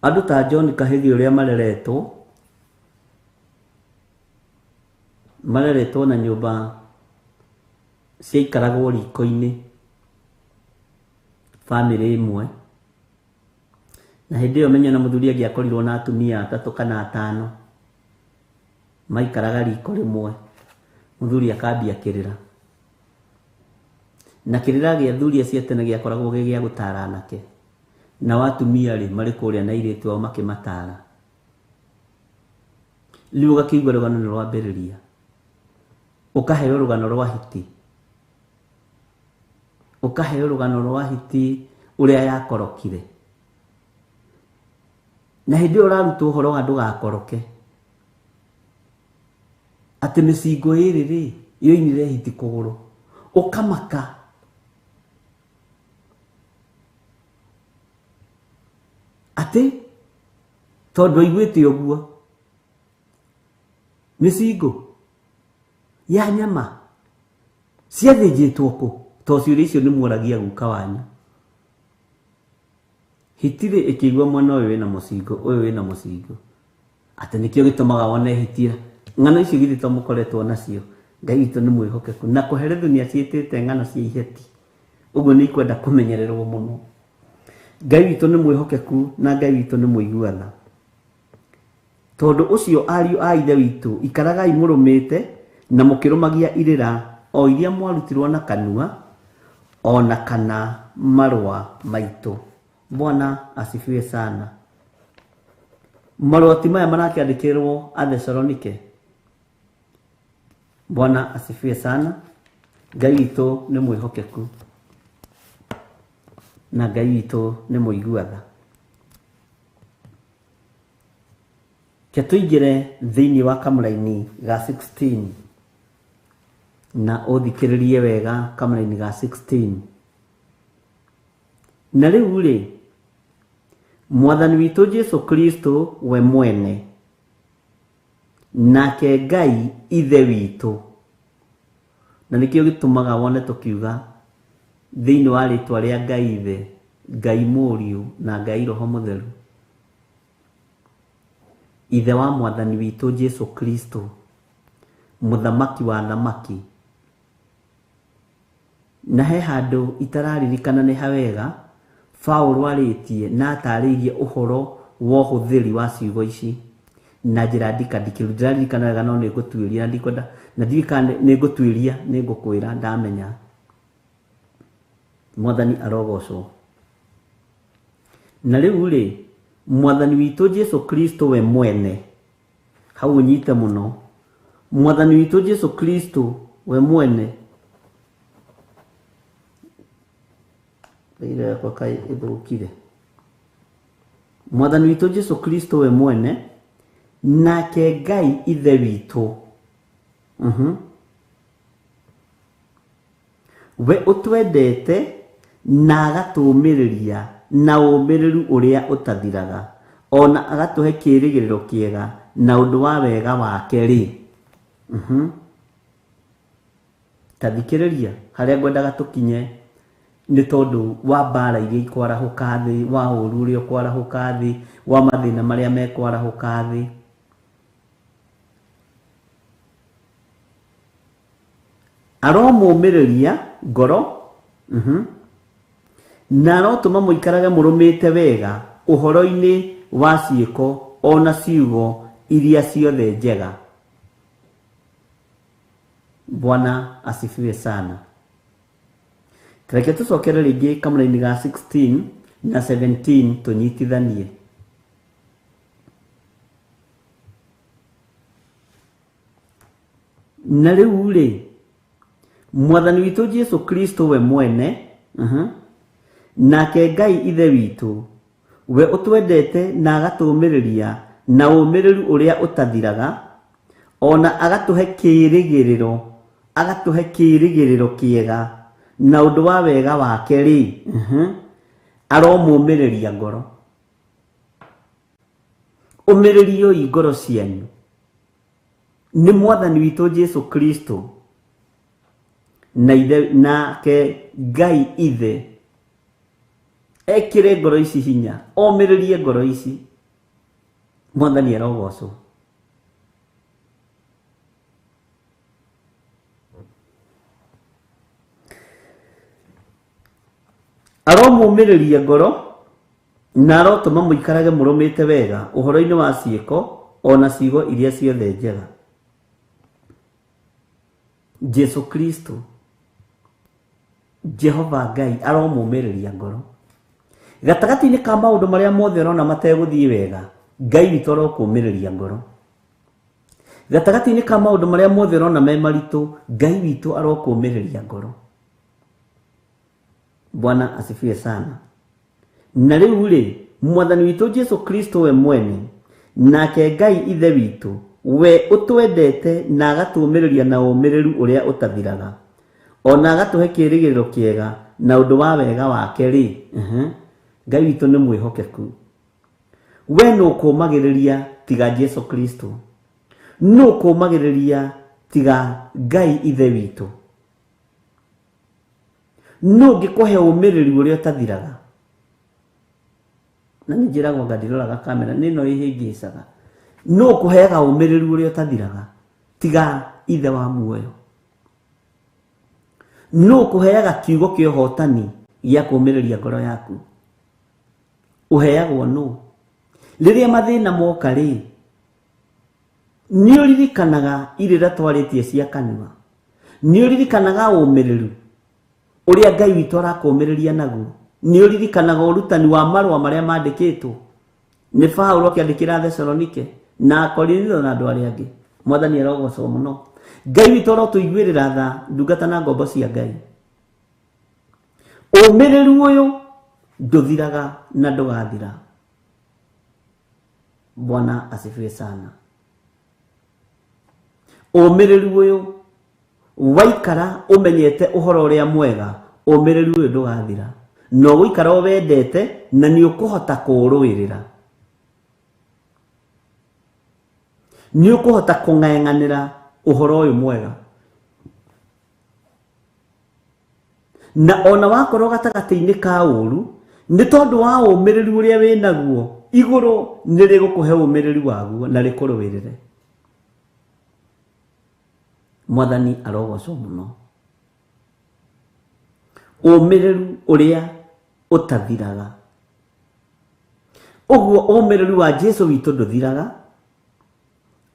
Andũ ta John Kahĩgi ũrĩa mareretwo na nyũmba ciaikaragwo riko-inĩ family ĩmwe. Na hĩndĩ ĩyo menye na mũthuri angĩakorirwo na atumia 3 kana 5 maikaraga riko rĩmwe, mũthuri akambia kĩrĩra, na kĩrĩra gĩa athuri acio tene gĩakoragwo gĩa gũtara anake, na atumia rĩ marĩ kũrĩa na airĩtu ao makĩmatara. Rĩu ũgakĩigua rũgano nĩ rwambĩrĩria, ũkaheo rũgano rwa hiti, ũkaheo rũgano rwa hiti ũrĩa yakorokire. Na hĩndĩ ĩyo ũrarutwo ũhoro wa ndũgakoroke, atĩ mĩcingo ĩrĩ rĩ yoinire hiti kũgũrũ, ũkamaka. Atĩ tondũ aiguĩte ũguo, mĩcingo ya nyama ciathĩnjĩtwo kũ? To ciũria icio nĩ mũragia guka wanyu. Hitirĩ ĩkĩigua mwena ũyũ wĩna mũcingo, ũyũ wĩna mũcingo, atĩ nĩkĩo gĩtũmaga wone hitira. Ng'ano icio githĩ to mũkoretwo nacio? Ngai witũ nĩ mwĩhokeku, na kũherethu nĩ aciĩtĩte ng'ano cia iheti, ũguo nĩ ikwenda kũmenyererwo mũno. Ngai witũ nĩ mwĩhokeku na Ngai witũ nĩ mũiguana. Tondũ ũcio ariũ a ithe witũ, ikaragai mũrũmĩte na mũkĩrũmagia irĩra o iria mwarutirwo na kanua, ona kana marũa maitũ. Bwana asifiwe sana. Marũa ti maya marakĩandĩkĩrwo Athesalonike. Bwana asifiwe sana. Ngai witũ nĩ mwĩhokeku na Ngai witũ nĩ mũiguana. Tũingĩre thĩinĩ wa kamũra-inĩ ga 16 na ũthikĩrĩrie wega kamũra-inĩ ga 16. Na rĩu rĩ, Mwathani witũ Jesu Kristo we mwene, nake Ngai ithe witũ, na nĩkĩo gĩtũmaga wone tũkiuga thĩinĩ wa rĩtwa rĩa Ngai ithe, Ngai mũriũ na Ngai roho mũtheru, ithe wa Mwathani witũ Jesu Kristo, mũthamaki wa thamaki. Na he handũ itararirikana nĩ hawega Paulo arĩtie na atarĩirie ũhoro wa ũhũthĩri wa ciugo ici na njĩra ndikandikĩru. Ndĩraririkana wega no nĩ ngũtuĩria, ndikwenda na ndirikana nĩ ngũtuĩria, nĩ ngũkwĩra ndamenya. Mwathani arogocwo. Na rĩu rĩ, Mwathani witũ Jesu Kristo we mwene, hau ũnyite mũno, Mwathani witũ Jesu Kristo we mwene, ile kwa kai ithukire. Mwathani witũ Jesu Kristo we mwene, nake Ngai ithe witũ, we ũtwendete na agatũũmĩrĩria na ũũmĩrĩru ũrĩa ũtathiraga, ona agatũhe kĩĩrĩgĩrĩro kĩega na ũndũ wa wega wake rĩ. Tathikĩrĩria harĩa ngwendaga tũkinye, nĩ tondũ wa mbara iria ikwarahũka thĩ, wa ũũru ũrĩa ũkwarahũka thĩ, wa mathĩna marĩa mekwarahũka thĩ. Aromũũmĩrĩria ngoro, na arotũma mũikarage mũrũmĩte wega ũhoro-inĩ wa ciĩko ona ciugo iria ciothe njega. Bwana asifiwe sana. Reke tũcokere rĩngĩ kamũra-inĩ ga 16 na 17 tũnyitithanie. Na rĩu rĩ, Mwathani witũ Jesu Kristo we mwene, nake Ngai ithe witũ, we ũtwendete na agatũũmĩrĩria na ũũmĩrĩru ũrĩa ũtathiraga, ona agatũhe kĩĩrĩgĩrĩro kĩega na ũndũ wa wega wake rĩ. Aromũũmĩrĩria ngoro. Ũmĩrĩrioi ngoro cianyu nĩ Mwathani witũ Jesu Kristo na ithe, nake Ngai ithe ekĩre ngoro ici hinya, omĩrĩrie ngoro ici. Mwathani arogocwo. Aromũũmĩrĩria ngoro na arotũma mũikarage mũrũmĩte wega ũhoro-inĩ wa ciĩko ona ciugo iria ciothe njega. Jesu Kristo Jehova Ngai aromũmĩrĩria ngoro gatagati-inĩ ka maũndũ marĩa mothe ũrona mategũthiĩ wega. Ngai witũ arokũmĩrĩria ngoro gatagati-inĩ ka maũndũ marĩa mothe ũrona me maritũ. Ngai witũ arokũmĩrĩria ngoro. Bwana asifiwe sana. Na rĩu rĩ, mwathani witũ Jesu Kristo we mwene nake Ngai ithe witũ we ũtwendete na agatũmĩrĩria na ũmĩrĩru ũrĩa ũtathiraga, ona agatũhe kĩĩrĩgĩrĩro kĩega na ũndũ wa wega wake rĩ. Ngai witũ nĩ mwĩhokeku. We nũ kũmagĩrĩria tiga Jesu Kristo? Nũ kũmagĩrĩria tiga Ngai ithe witũ? Nũ ngĩkũhe ũmĩrĩru ũrĩa ũtathiraga? Na nĩ njĩragwo ngandiroraga kamera nĩno ĩhĩngĩcaga. Nũ kũheaga ũmĩrĩru ũrĩa ũtathiraga tiga ithe wa muoyo? Nũ kũheaga kiugo kĩa ũhotani gĩa kũmĩrĩria ngoro yaku? Ũheagwo nũ? Rĩrĩa mathĩna moka rĩ, nĩ ũririkanaga irĩra twarĩtie cia kanua? Nĩ ũririkanaga ũmĩrĩru ũrĩa Ngai witũ arakũmĩrĩria naguo? Nĩ ũririkanaga ũrutani wa marũa marĩa mandĩkĩtwo nĩ Paulo akĩandĩkĩra Thesalonike na Korinitho na andũ arĩa angĩ? Mwathani arogocwo mũno. Ngai witũ arotũiguĩrĩra tha ndungata na ngombo cia Ngai. Ũmĩrĩru ũyũ ndũthiraga na ndũgathira. Bwana asifiwe sana. Ũmĩrĩru ũyũ waikara ũmenyete ũhoro ũrĩa mwega, ũmĩrĩru ũyũ ndũgathira. No gũikara wendete na nĩ ũkũhota kũũrũĩrĩra. Nĩ ũkũhota kũng'aeng'anĩra ũhoro ũyũ mwega. Na ona wakorwo gatagati-inĩ ka ũũru, nĩ tondũ wa ũmĩrĩru ũrĩa wĩ naguo, igũrũ nĩ rĩgũkũhe ũmĩrĩru waguo na rĩkũrũĩrĩre. Mwathani arogocwo mũno. Ũmĩrĩru ũrĩa ũtathiraga. Ũguo ũmĩrĩru wa Jesu witũ ndũthiraga.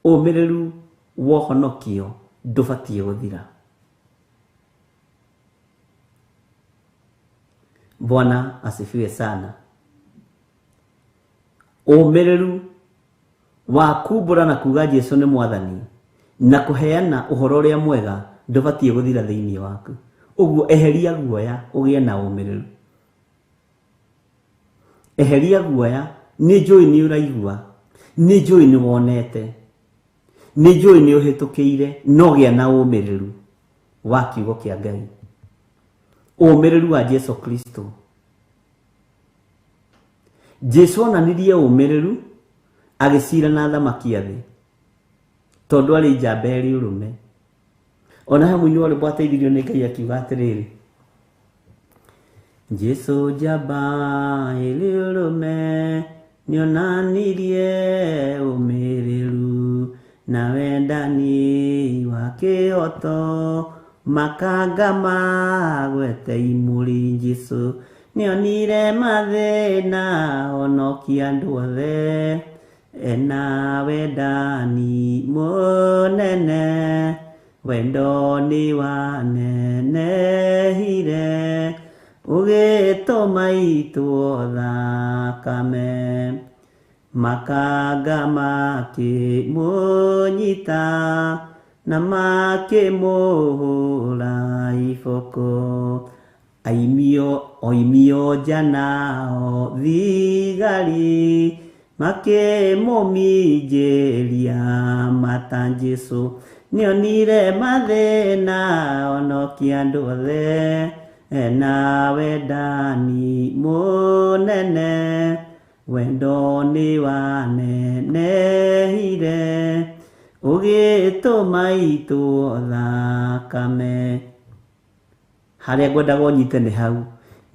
Ũmĩrĩru wa ũhonokio ndũbatiĩ gũthira. Bwana asifiwe sana. Ũmĩrĩru wa kumbũra na kuga Jesu nĩ mwathani na kũheana ũhoro ũrĩa mwega ndũbatiĩ gũthira thĩinĩ waku. Ũguo eheria guoya ũgĩe na ũmĩrĩru. Eheria guoya. Nĩ njũĩ nĩ ũraigua, nĩ njũĩ nĩ wonete, nĩ njũĩ nĩ ũhĩtũkĩire, no gĩa na ũmĩrĩru wa kiugo kĩa Ngai. Ũmĩrĩru wa Jesu Kristo. Jesu onanirie ũmĩrĩru agĩcira na thamaki a thĩ tondũ arĩ njamba ĩrĩ ũrũme. Ona he mũini wale bwateithirio nĩ Ngai akiuga atĩrĩrĩ, Jesu njamba ĩrĩ ũrũme nĩonanirie ũmĩrĩru na wendani wa kĩhoto makanga magwete imũri. Jesu nĩonire mathĩna onokia andũ othe ena wendani mũnene, wendo nĩ wanenehire ũgĩtũma itwo thakame, makanga makĩmũnyita na makĩmũhũra iboko. Oimio njanao thigari makĩmũminjĩria mata. Jesu nĩonire mathĩna onokia andũ othe ena wendani mũnene, wendo nĩ wanenehire ũgĩtũma itwo thakame. Harĩa ngwendaga ũnyite nĩ hau.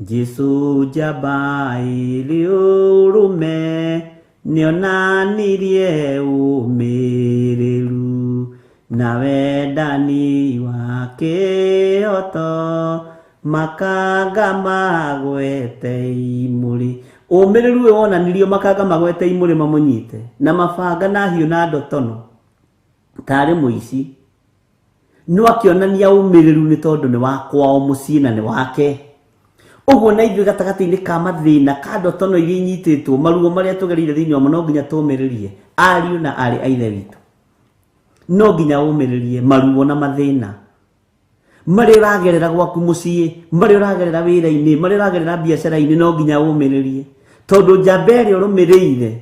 Jesu njamba ĩrĩ ũrũme nĩonanirie ũmĩrĩru na wendani wa kĩhoto makanga magwete imũri. Ũmĩrĩru ũyũ wonanirio makanga magwete imũrĩ mamunyite na mabanga na hiũ na ndotono tarĩ mũici. No akĩonania ũmĩrĩru nĩ tondũ nĩ wa kwao mũciĩ na nĩ wake. Ũguo na ithuĩ gatagatĩ-inĩ ka mathĩna ka ndotono iria inyitĩtwo maruo marĩa tũgereire thĩinĩ wamo no nginya tũmĩrĩrie ariũ na arĩ a ithe witũ. No nginya ũmĩrĩrie maruo na mathĩna marĩa ũragerera gwaku mũciĩ, marĩa ũragerera wĩra-inĩ, marĩa ũragerera biacara-inĩ, no nginya ũmĩrĩrie. Tondũ njamba ĩrĩa ũrũmĩrĩire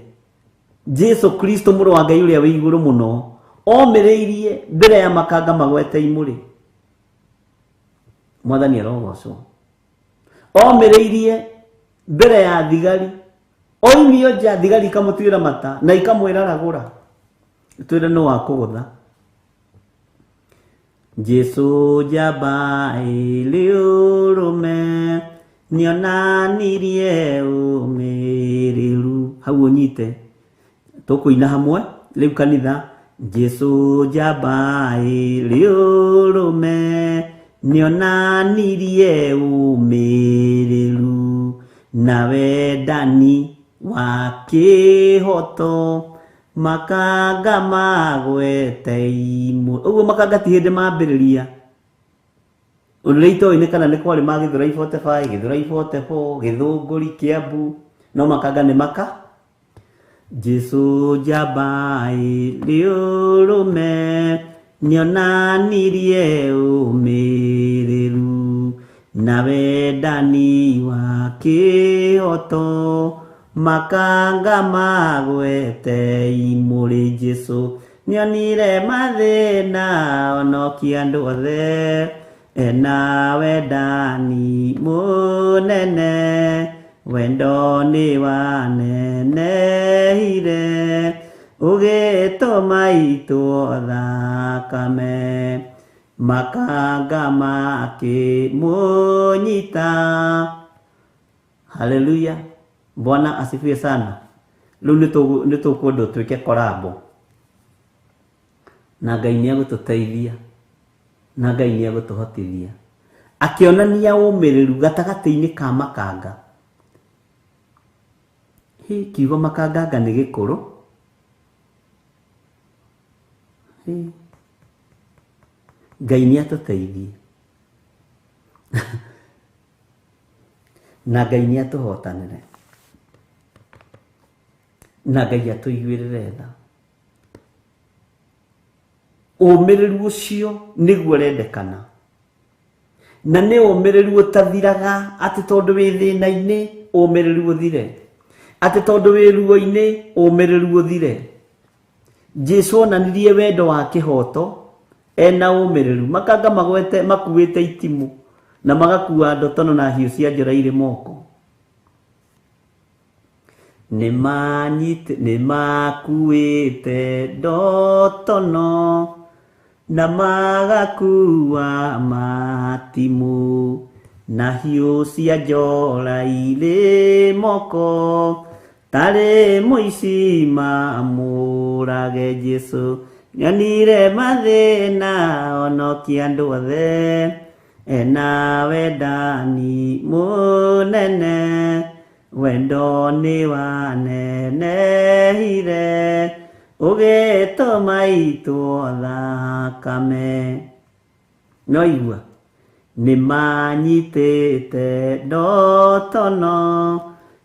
Jesu Kristo mũrũ wa Ngai ũrĩa wĩ igũrũ mũno omĩrĩirie mbere ya makanga magwete imũrĩ. Mwathani arogocwo. Omĩrĩirie mbere ya thigari, oimio nja thigari ikamũtuĩra mata na ikamwĩra ragũra, twĩre nũ wa kũgũtha. Jesu njamba ĩrĩ ũrũme nĩonanirie ũmĩrĩru. Hau ũnyite tũkũina hamwe rĩu kanitha. Jesu njamba ĩrĩ ũrũme nĩonanirie ũmĩrĩru na wendani wa kĩhoto makanga magwete imũ. Ũguo makanga ti hĩndĩ mambĩrĩria ũrĩa itoĩ-inĩ kana nĩ kwarĩ ma Gĩthũrai 45, Gĩthũrai 44, Gĩthũngũri, Kĩambu, no makanga nĩ maka. Jesu njamba ĩrĩ ũrũme nĩonanirie ũmĩrĩru na wendani wa kĩhoto makanga magwete imũrĩ. Jesu nĩonire mathĩna onokia andũ othe ena wendani mũnene, wendo nĩ wanenehire ũgĩtũma itwo thakame makanga makĩmũnyita. Haleluya, Bwana asifiwe sana. Rĩu nĩ tũkwenda ũtuĩke korabo na Ngai nĩegũtũteithia na Ngai nĩegũtũhotithia akĩonania ũmĩrĩru gatagatĩ-inĩ ka makanga. Kiugo makanganga nĩ gĩkũrũ. Ngai nĩatũteithie na Ngai nĩatũhotanĩre na Ngai atũiguĩrĩre tha. Ũmĩrĩru ũcio nĩguo ũrendekana na nĩ ũmĩrĩru ũtathiraga atĩ tondũ wĩ thĩna-inĩ ũmĩrĩru ũthire, atĩ tondũ wĩ ruo-inĩ ũmĩrĩru ũthire. Jesu onanirie wendo wa kĩhoto ena ũmĩrĩru. Makanga magwete makuĩte itimũ na magakua ndotono na hiũ cia njora irĩ moko. Nĩ makuĩte ndotono na magakua matimũ na hiũ cia njora irĩ moko tarĩ mũici mamũrage. Jesu nĩonire mathĩna onokia andũ othe ena wendani mũnene, wendo nĩ wanenehire ũgĩtũma itwo thakame. No igua nĩ manyitĩte ndotono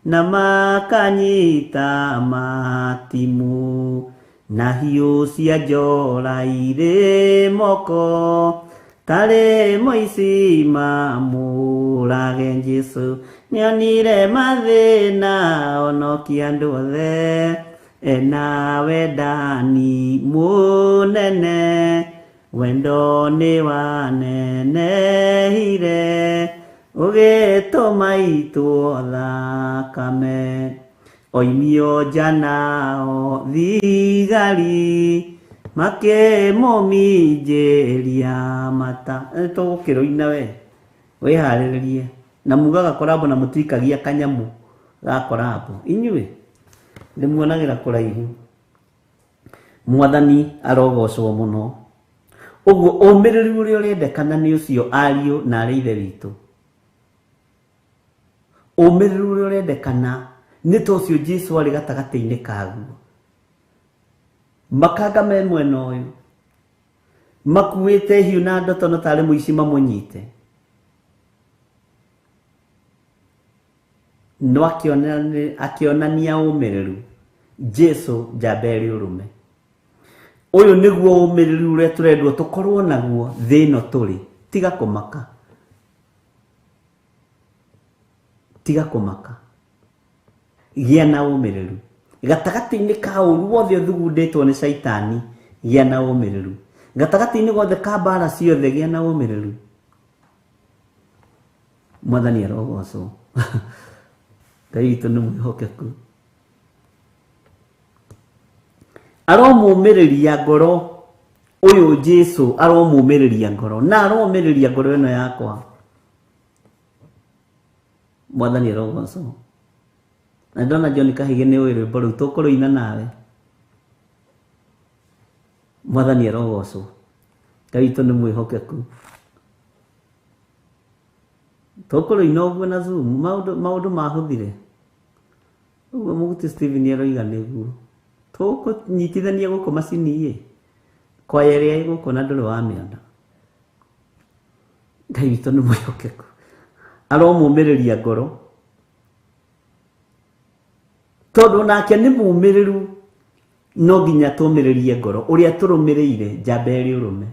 na makanyita matimũ na hiũ cia njora irĩ moko tarĩ mũici mamũrage. Jesu nĩonire mathĩna onokia andũ othe ena wendani mũnene, wendo nĩ wanenehire ũgĩtũma itwo thakame. Oimio nja nao thigari makĩmũminjĩria mata. Tũgũkĩrũina we wĩharĩrĩrie na mugaga korabo na mũtikagia kanyamu ga korabo. Inyuĩ ndĩmuonagĩra kũraihu. Mwathani arogocwo mũno. Ũguo ũmĩrĩru ũrĩa ũrendekana nĩ ũcio ariũ na arĩ ithe witũ. Ũmĩrĩru ũrĩa ũrendekana nĩ ta ũcio Jesũ arĩ gatagatĩ-inĩ kaguo. Makanga me mwena ũyũ makuĩte hiũ na ndotono tarĩ mũici mamũnyite, no akĩonania ũmĩrĩru Jesũ njamba ĩrĩ ũrũme. Ũyũ nĩguo ũmĩrĩru ũrĩa tũrendwo tũkorwo naguo thĩ ĩno tũrĩ. Tiga kũmaka, tiga kũmaka, gĩa na ũmĩrĩru gatagatĩ-inĩ ka ũru wothe ũthugundĩtwo nĩ Shaitani. Gĩa na ũmĩrĩru gatagatĩ-inĩ gothe ka mbara ciothe. Gĩa na ũmĩrĩru. Mwathani arogocwo. Ngai witũ nĩ mwĩhokeku, aromũmĩrĩria ngoro ũyũ Jesũ, aromũmĩrĩria ngoro na aromĩrĩria ngoro ĩno yakwa. Mwathani arogocwo. Na ndona John Kahige nĩ ũĩ rwĩmbo rũu tũkũrũina nawe. Mwathani arogocwo. Ngai witũ nĩ mwĩhokeku. Tũkũrũina ũguo na Zoom, maũndũ mahũthire. Ũguo mũguti Stephen aroiga nĩguo. Tũkũnyitithania gũkũ macini-ĩ. Kwaya ĩrĩa ĩgũkũ na ndũrĩ wamĩona. Ngai witũ nĩ mwĩhokeku. Aromũmĩrĩria ngoro. Tondũ nake nĩ mũmĩrĩru, no nginya tũmĩrĩrie ngoro ũrĩa tũrũmĩrĩire njamba ĩrĩ ũrũme.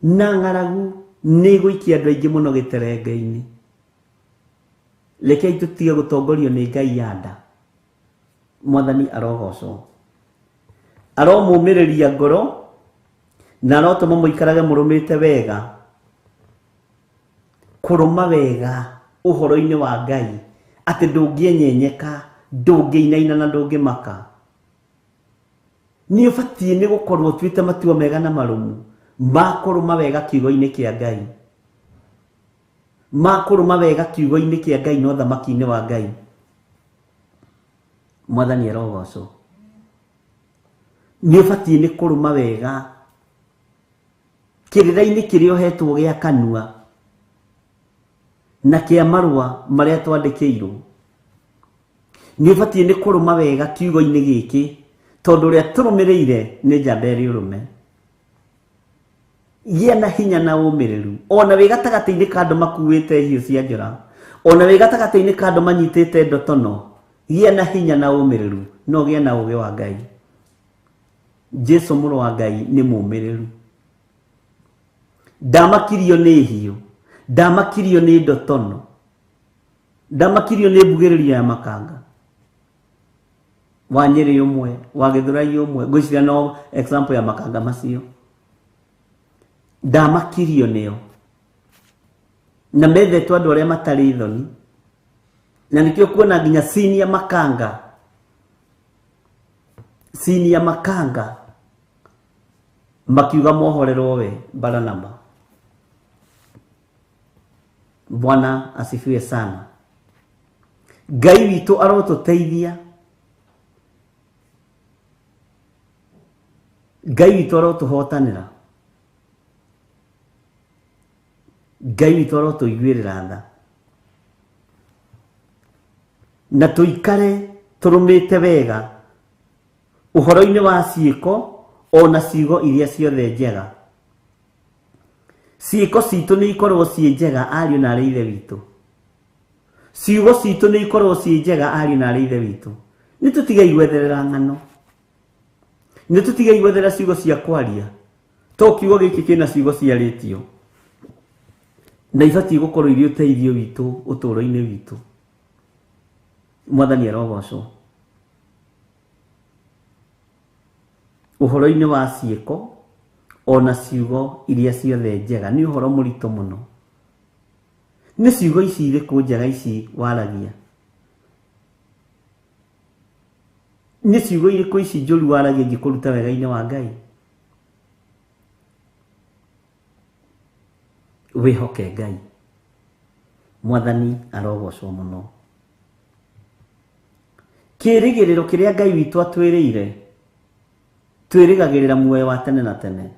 Na ng'aragu nĩ gũikia andũ aingĩ mũno gĩterenge-inĩ. Rekei tũtige gũtongorio nĩ ngai ya nda. Mwathani arogocwo. Aromũmĩrĩria ngoro na arotũma mũikarage mũrũmĩte wega. Kũrũma wega ũhoro-inĩ wa Ngai, atĩ ndũngĩenyenyeka, ndũngĩinaina na ndũngĩmaka. Nĩ ũbatiĩ nĩ gũkorwo ũtuĩte matua mega na marũmu ma kũrũma wega kiugo-inĩ kĩa Ngai, ma kũrũma wega kiugo-inĩ kĩa Ngai na ũthamaki-inĩ wa Ngai. Mwathani arogocwo. Nĩ ũbatiĩ nĩ kũrũma wega kĩrĩra-inĩ kĩrĩa ũhetwo gĩa kanua na kĩa marũa marĩa twandĩkĩirwo. Nĩ ũbatiĩ nĩ kũrũma wega kiugo-inĩ gĩkĩ, tondũ ũrĩa tũrũmĩrĩire nĩ njamba ĩrĩ ũrũme. Gĩa na hinya na ũmĩrĩru, ona wĩ gatagatĩ-inĩ ka andũ makuĩte hiũ cia njora, ona wĩ gatagatĩ-inĩ ka andũ manyitĩte ndotono. Gĩa na hinya na ũmĩrĩru, no gĩa na ũũgĩ wa Ngai. Jesũ mũrũ wa Ngai nĩ mũmĩrĩru. Ndamakirio nĩ hiũ, ndamakirio nĩ ndotono, ndamakirio nĩ mbugĩrĩrio ya makanga. Wa Nyĩrĩ ũmwe, wa Gĩthũrai ũmwe, ngwĩciria no example ya makanga macio. Ndamakirio nĩo na methetwo andũ arĩa matarĩ thoni, na nĩkĩo kuona nginya senior makanga makiuga mohorerwo we Baranaba. Bwana asifiwe sana. Ngai witũ arotũteithia, Ngai witũ arotũhotanĩra, Ngai witũ arotũiguĩrĩra tha, na tũikare tũrũmĩte wega ũhoro-inĩ wa ciĩko ona ciugo iria ciothe njega. Ciĩko citũ nĩ ikorwo ciĩ njega ariũ na arĩ ithe witũ. Ciugo citũ nĩ ikorwo ciĩ njega ariũ na arĩ ithe witũ. Nĩ tũtige gwetherera ng'ano, nĩ tũtige gwetherera ciugo cia kwaria, to kiugo gĩkĩ kĩna ciugo ciarĩtio na ibatiĩ gũkorwo irĩ ũteithio witũ ũtũũro-inĩ witũ. Mwathani arogocwo. Ũhoro-inĩ wa ciĩko ona ciugo iria ciothe njega nĩ ũhoro mũritũ mũno. Nĩ ciugo ici irĩkũ njega ici waragia? Nĩ ciugo irĩkũ ici njũru waragia ingĩkũruta wega-inĩ wa Ngai? Wĩhoke Ngai. Mwathani arogocwo mũno. Kĩĩrĩgĩrĩro kĩrĩa Ngai witũ atwĩrĩire, twĩrĩgagĩrĩra muoyo wa tene na tene,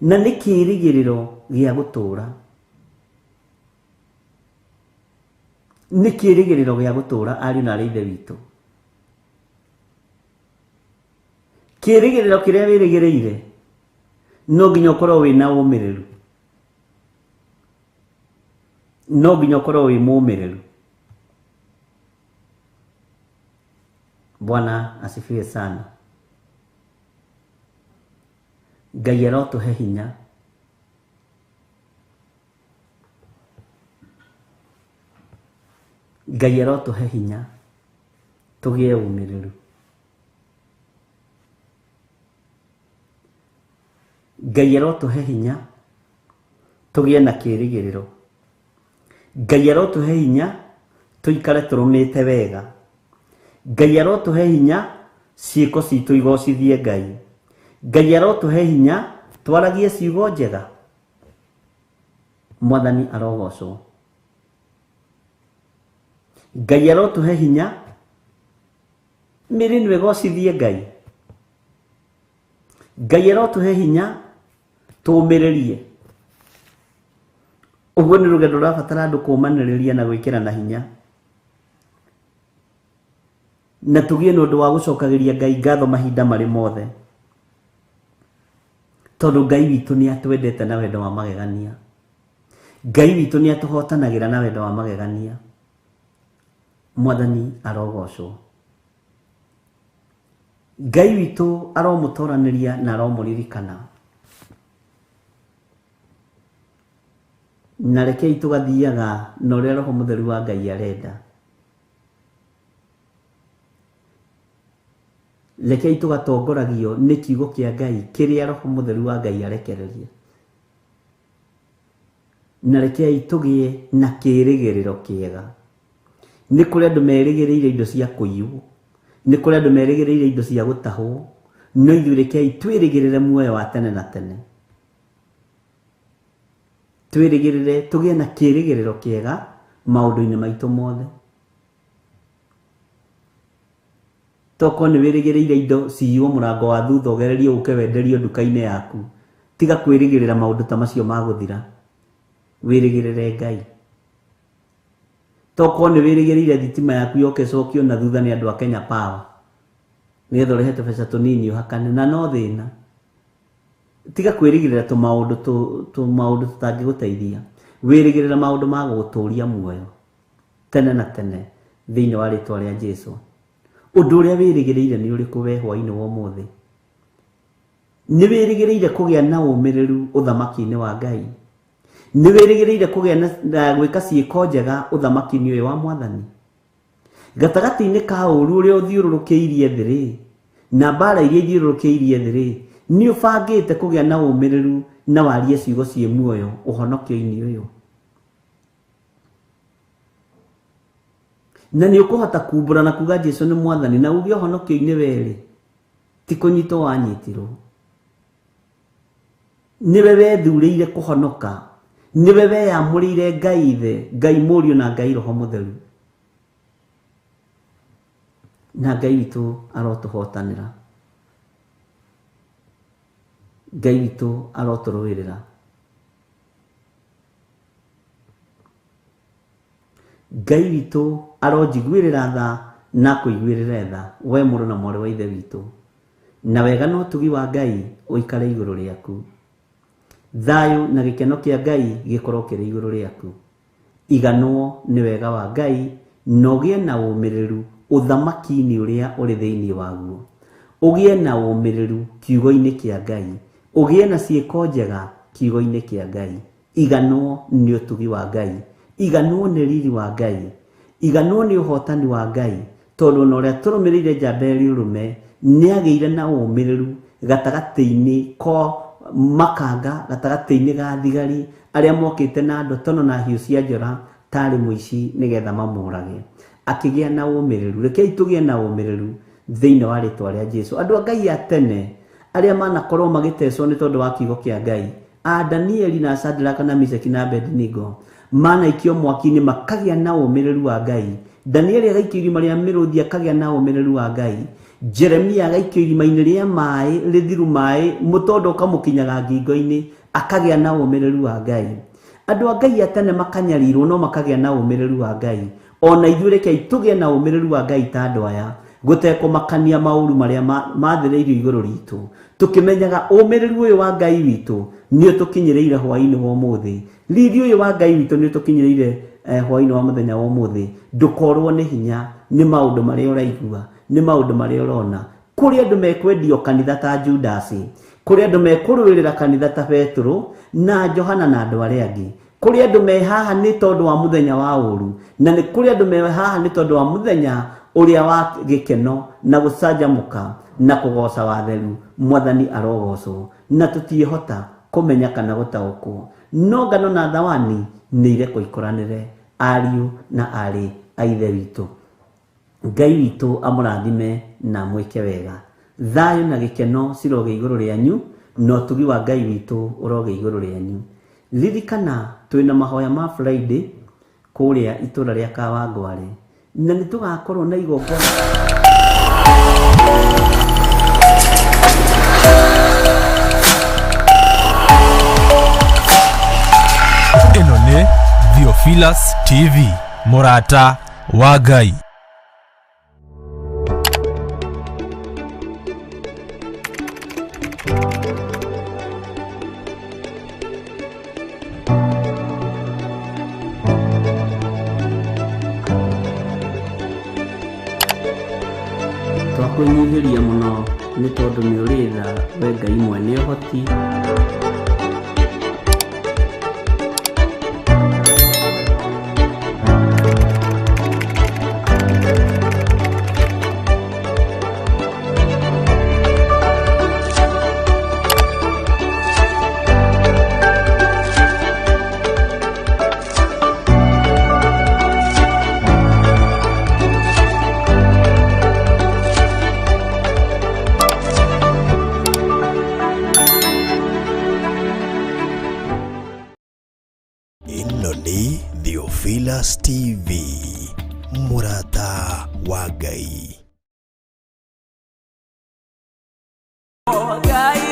na nĩ kĩĩrĩgĩrĩro gĩa gũtũũra. nĩ kĩĩrĩgĩrĩro gĩa gũtũũra ariũ na ithe witũ. Kĩĩrĩgĩrĩro kĩrĩa wĩrĩgĩrĩire no nginya ũkorwo wĩna ũmĩrĩru, no nginya ũkorwo wĩ mũmĩrĩru. Bwana asifiwe sana. Ngai arotũhe hinya Ngai arotũhe hinya tũgĩe ũmĩrĩru. Ngai arotũhe hinya tũgĩe na kĩĩrĩgĩrĩro. Ngai arotũhe hinya tũikare tũrũmĩte wega. Ngai arotũhe hinya ciĩko citũ igocithie Ngai. Ngai arotũhe hinya twaragie ciugo njega. Mwathani arogocwo. Ngai arotũhe hinya mĩĩrĩ ĩno ĩgocithie Ngai. Ngai arotũhe hinya tũũmĩrĩrie. Ũguo nĩ rũgendo rũrabatara andũ kũũmanĩrĩria na gwĩkĩrana hinya, na tũgĩe na ũndũ wa gũcokagĩria Ngai ngatho mahinda marĩ mothe, tondũ Ngai witũ nĩ atwendete na wendo wa magegania. Ngai witũ nĩ atũhotanagĩra na wendo wa magegania. Mwathani arogocwo. Ngai witũ aromũtoranĩria na aromũririkana. Na rekei tũgathiaga na ũrĩa Roho Mũtheru wa Ngai arenda. Rekei tũgatongoragio nĩ kiugo kĩa Ngai kĩrĩa Roho Mũtheru wa Ngai arekereria. Na rekei tũgĩe na kĩĩrĩgĩrĩro kĩega. Nĩ kũrĩ andũ merĩgĩrĩire indo cia kũiywo, nĩ kũrĩ andũ merĩgĩrĩire indo cia gũtahwo, no ithuĩ rekei twĩrĩgĩrĩre muoyo wa tene na tene. Twĩrĩgĩrĩre tũgĩe na kĩĩrĩgĩrĩro kĩega maũndũ-inĩ maitũ mothe. Toko nĩ wĩrĩgĩrĩire indo ciywo mũrango wa thutha ũgererie ũke wenderio nduka-inĩ yaku, tiga kwĩrĩgĩrĩra maũndũ ta macio magũthira. Wĩrĩgĩrĩre Ngai. Toko nĩ wĩrĩgĩrĩire thitima yaku yoke cokio na thutha nĩ andũ a Kenya Power, nĩgetha ũrehe tũbeca tũnini ũhakane, na no thĩna. Tiga kwĩrĩgĩrĩra tũmaũndũ tũtangĩgũteithia. Wĩrĩgĩrĩra maũndũ ma gũgũtũũria muoyo tene na tene thĩinĩ wa rĩĩtwa rĩa Jesũ. Ũndũ ũrĩa wĩrĩgĩrĩire nĩ ũrĩkũ we hwaĩ-inĩ wa ũmũthĩ? Nĩ wĩrĩgĩrĩire kũgĩa na ũmĩrĩru ũthamaki-inĩ wa Ngai? Nĩ wĩrĩgĩrĩire kũgĩa na gwĩka ciĩko njega ũthamaki-inĩ ũyũ wa Mwathani? Gatagatĩ-inĩ ka ũũru ũrĩa ũthiũrũrũkĩirie thĩ rĩ, na mbara iria ithiũrũrũkĩirie thĩ rĩ, nĩ ũbangĩte kũgĩa na ũmĩrĩru na warie ciugo ciĩ muoyo ũhonokio-inĩ ũyũ? Na nĩ ũkũhota kumbũra na kuga Jesũ nĩ Mwathani na uge ũhonokio-inĩ werĩ, ti kũnyitwo wanyitirwo? Nĩwe wethurĩire kũhonoka, nĩwe weyamũrĩire Ngai Ithe, Ngai Mũriũ na Ngai Roho Mũtheru, na Ngai witũ arotũhotanĩra. Ngai witũ arotũrũĩrĩra. Ngai witũ aronjiguĩrĩra tha na kũiguĩrĩra tha, we mũrũ na mwarĩ wa Ithe witũ, na wega na ũtugi wa Ngai ũikare igũrũ rĩaku. Thayũ na gĩkeno kĩa Ngai gĩkorwo kĩrĩ igũrũ rĩaku. Iganwo nĩ wega wa Ngai na ũgĩe na ũmĩrĩru ũthamaki-inĩ ũrĩa ũrĩ thĩinĩ waguo. Ũgĩe na ũmĩrĩru kiugo-inĩ kĩa Ngai, ũgĩe na ciĩko njega kiugo-inĩ kĩa Ngai. Iganwo nĩ ũtugi wa Ngai, iganwo nĩ riri wa Ngai, iganwo nĩ ũhotani wa Ngai, tondũ na ũrĩa tũrũmĩrĩire njamba ũrũme nĩ agĩire na ũmĩrĩru gatagatĩ-inĩ ko makanga, gatagatĩ-inĩ ga thigari arĩa mokĩte na ndotono na hiũ cia njora tarĩ mũici nĩgetha mamũrage. Akĩgĩa na ũmĩrĩru. Rekei tũgĩe na ũmĩrĩru thĩinĩ wa rĩĩtwa rĩa Jesũ. Andũ a Ngai a tene arĩa manakorwo magĩtecwo nĩ tondũ wa kiugo kĩa Ngai, a Danieli na Shadraka na Meshaki na Abednego, manaikio mwaki-inĩ makagĩa na ũmĩrĩru wa Ngai. Danieli agaikio irima rĩa mĩrũthi akagĩa na ũmĩrĩru wa Ngai. Jeremia agaikio irima-inĩ rĩa maĩ rĩthiru maĩ mũtondo ũkamũkinyaga ngingo-inĩ akagĩa na ũmĩrĩru wa Ngai. Andũ a Ngai a tene makanyarirwo no makagĩa na ũmĩrĩru wa Ngai. ona ithuĩ reke tũgĩe na ũmĩrĩru wa Ngai ta andũ aya gũtekũmakania maũru marĩa mathĩrĩirio igũrũ ritũ, tũkĩmenyaga ũmĩrĩru ũyũ wa Ngai witũ nĩ ũtũkinyĩrĩire hwaĩ-inĩ wa ũmũthĩ, rithi ũyũ wa Ngai witũ nĩ ũtũkinyĩrĩire hwaĩ-inĩ wa mũthenya wa ũmũthĩ. Ndũkorwo nĩ hinya nĩ maũndũ marĩa ũraigua, nĩ maũndũ marĩa ũrona, kũrĩ andũ mekwendio kanitha ta Judasi, kũrĩ andũ mekũrũĩrĩra kanitha ta Petro na Johana na andũ arĩa angĩ, kũrĩ andũ me haha nĩ tondũ wa mũthenya wa ũru, na nĩ kũrĩ andũ me haha nĩ tondũ wa mũthenya ũrĩa wa gĩkeno na gũcanjamũka na kũgoca watheru. Mwathani arogocwo, na tũtiĩhota kũmenya kana gũtaũkwo, no ngano na thawani nĩ irekwo ikoranĩre, ariũ na arĩ a Ithe witũ. Ngai witũ amũrathime na mwĩke wega. Thayũ na gĩkeno ciroge igũrũ rĩanyu, na ũtugi wa Ngai witũ ũroge igũrũ rĩanyu. Ririkana twĩna mahoya ma Friday kũrĩa itũra rĩa Kawangware, na nĩ tũgakorwo na igongona. Ĩno nĩ Theophilus TV, mũrata wa Ngai. Twakwĩnyihĩria mũno nĩ tondũ nĩ ũrĩ tha, we Ngai mwene ũhoti. Ĩno nĩ Theophilus TV, mũrata wa Ngai. Ngai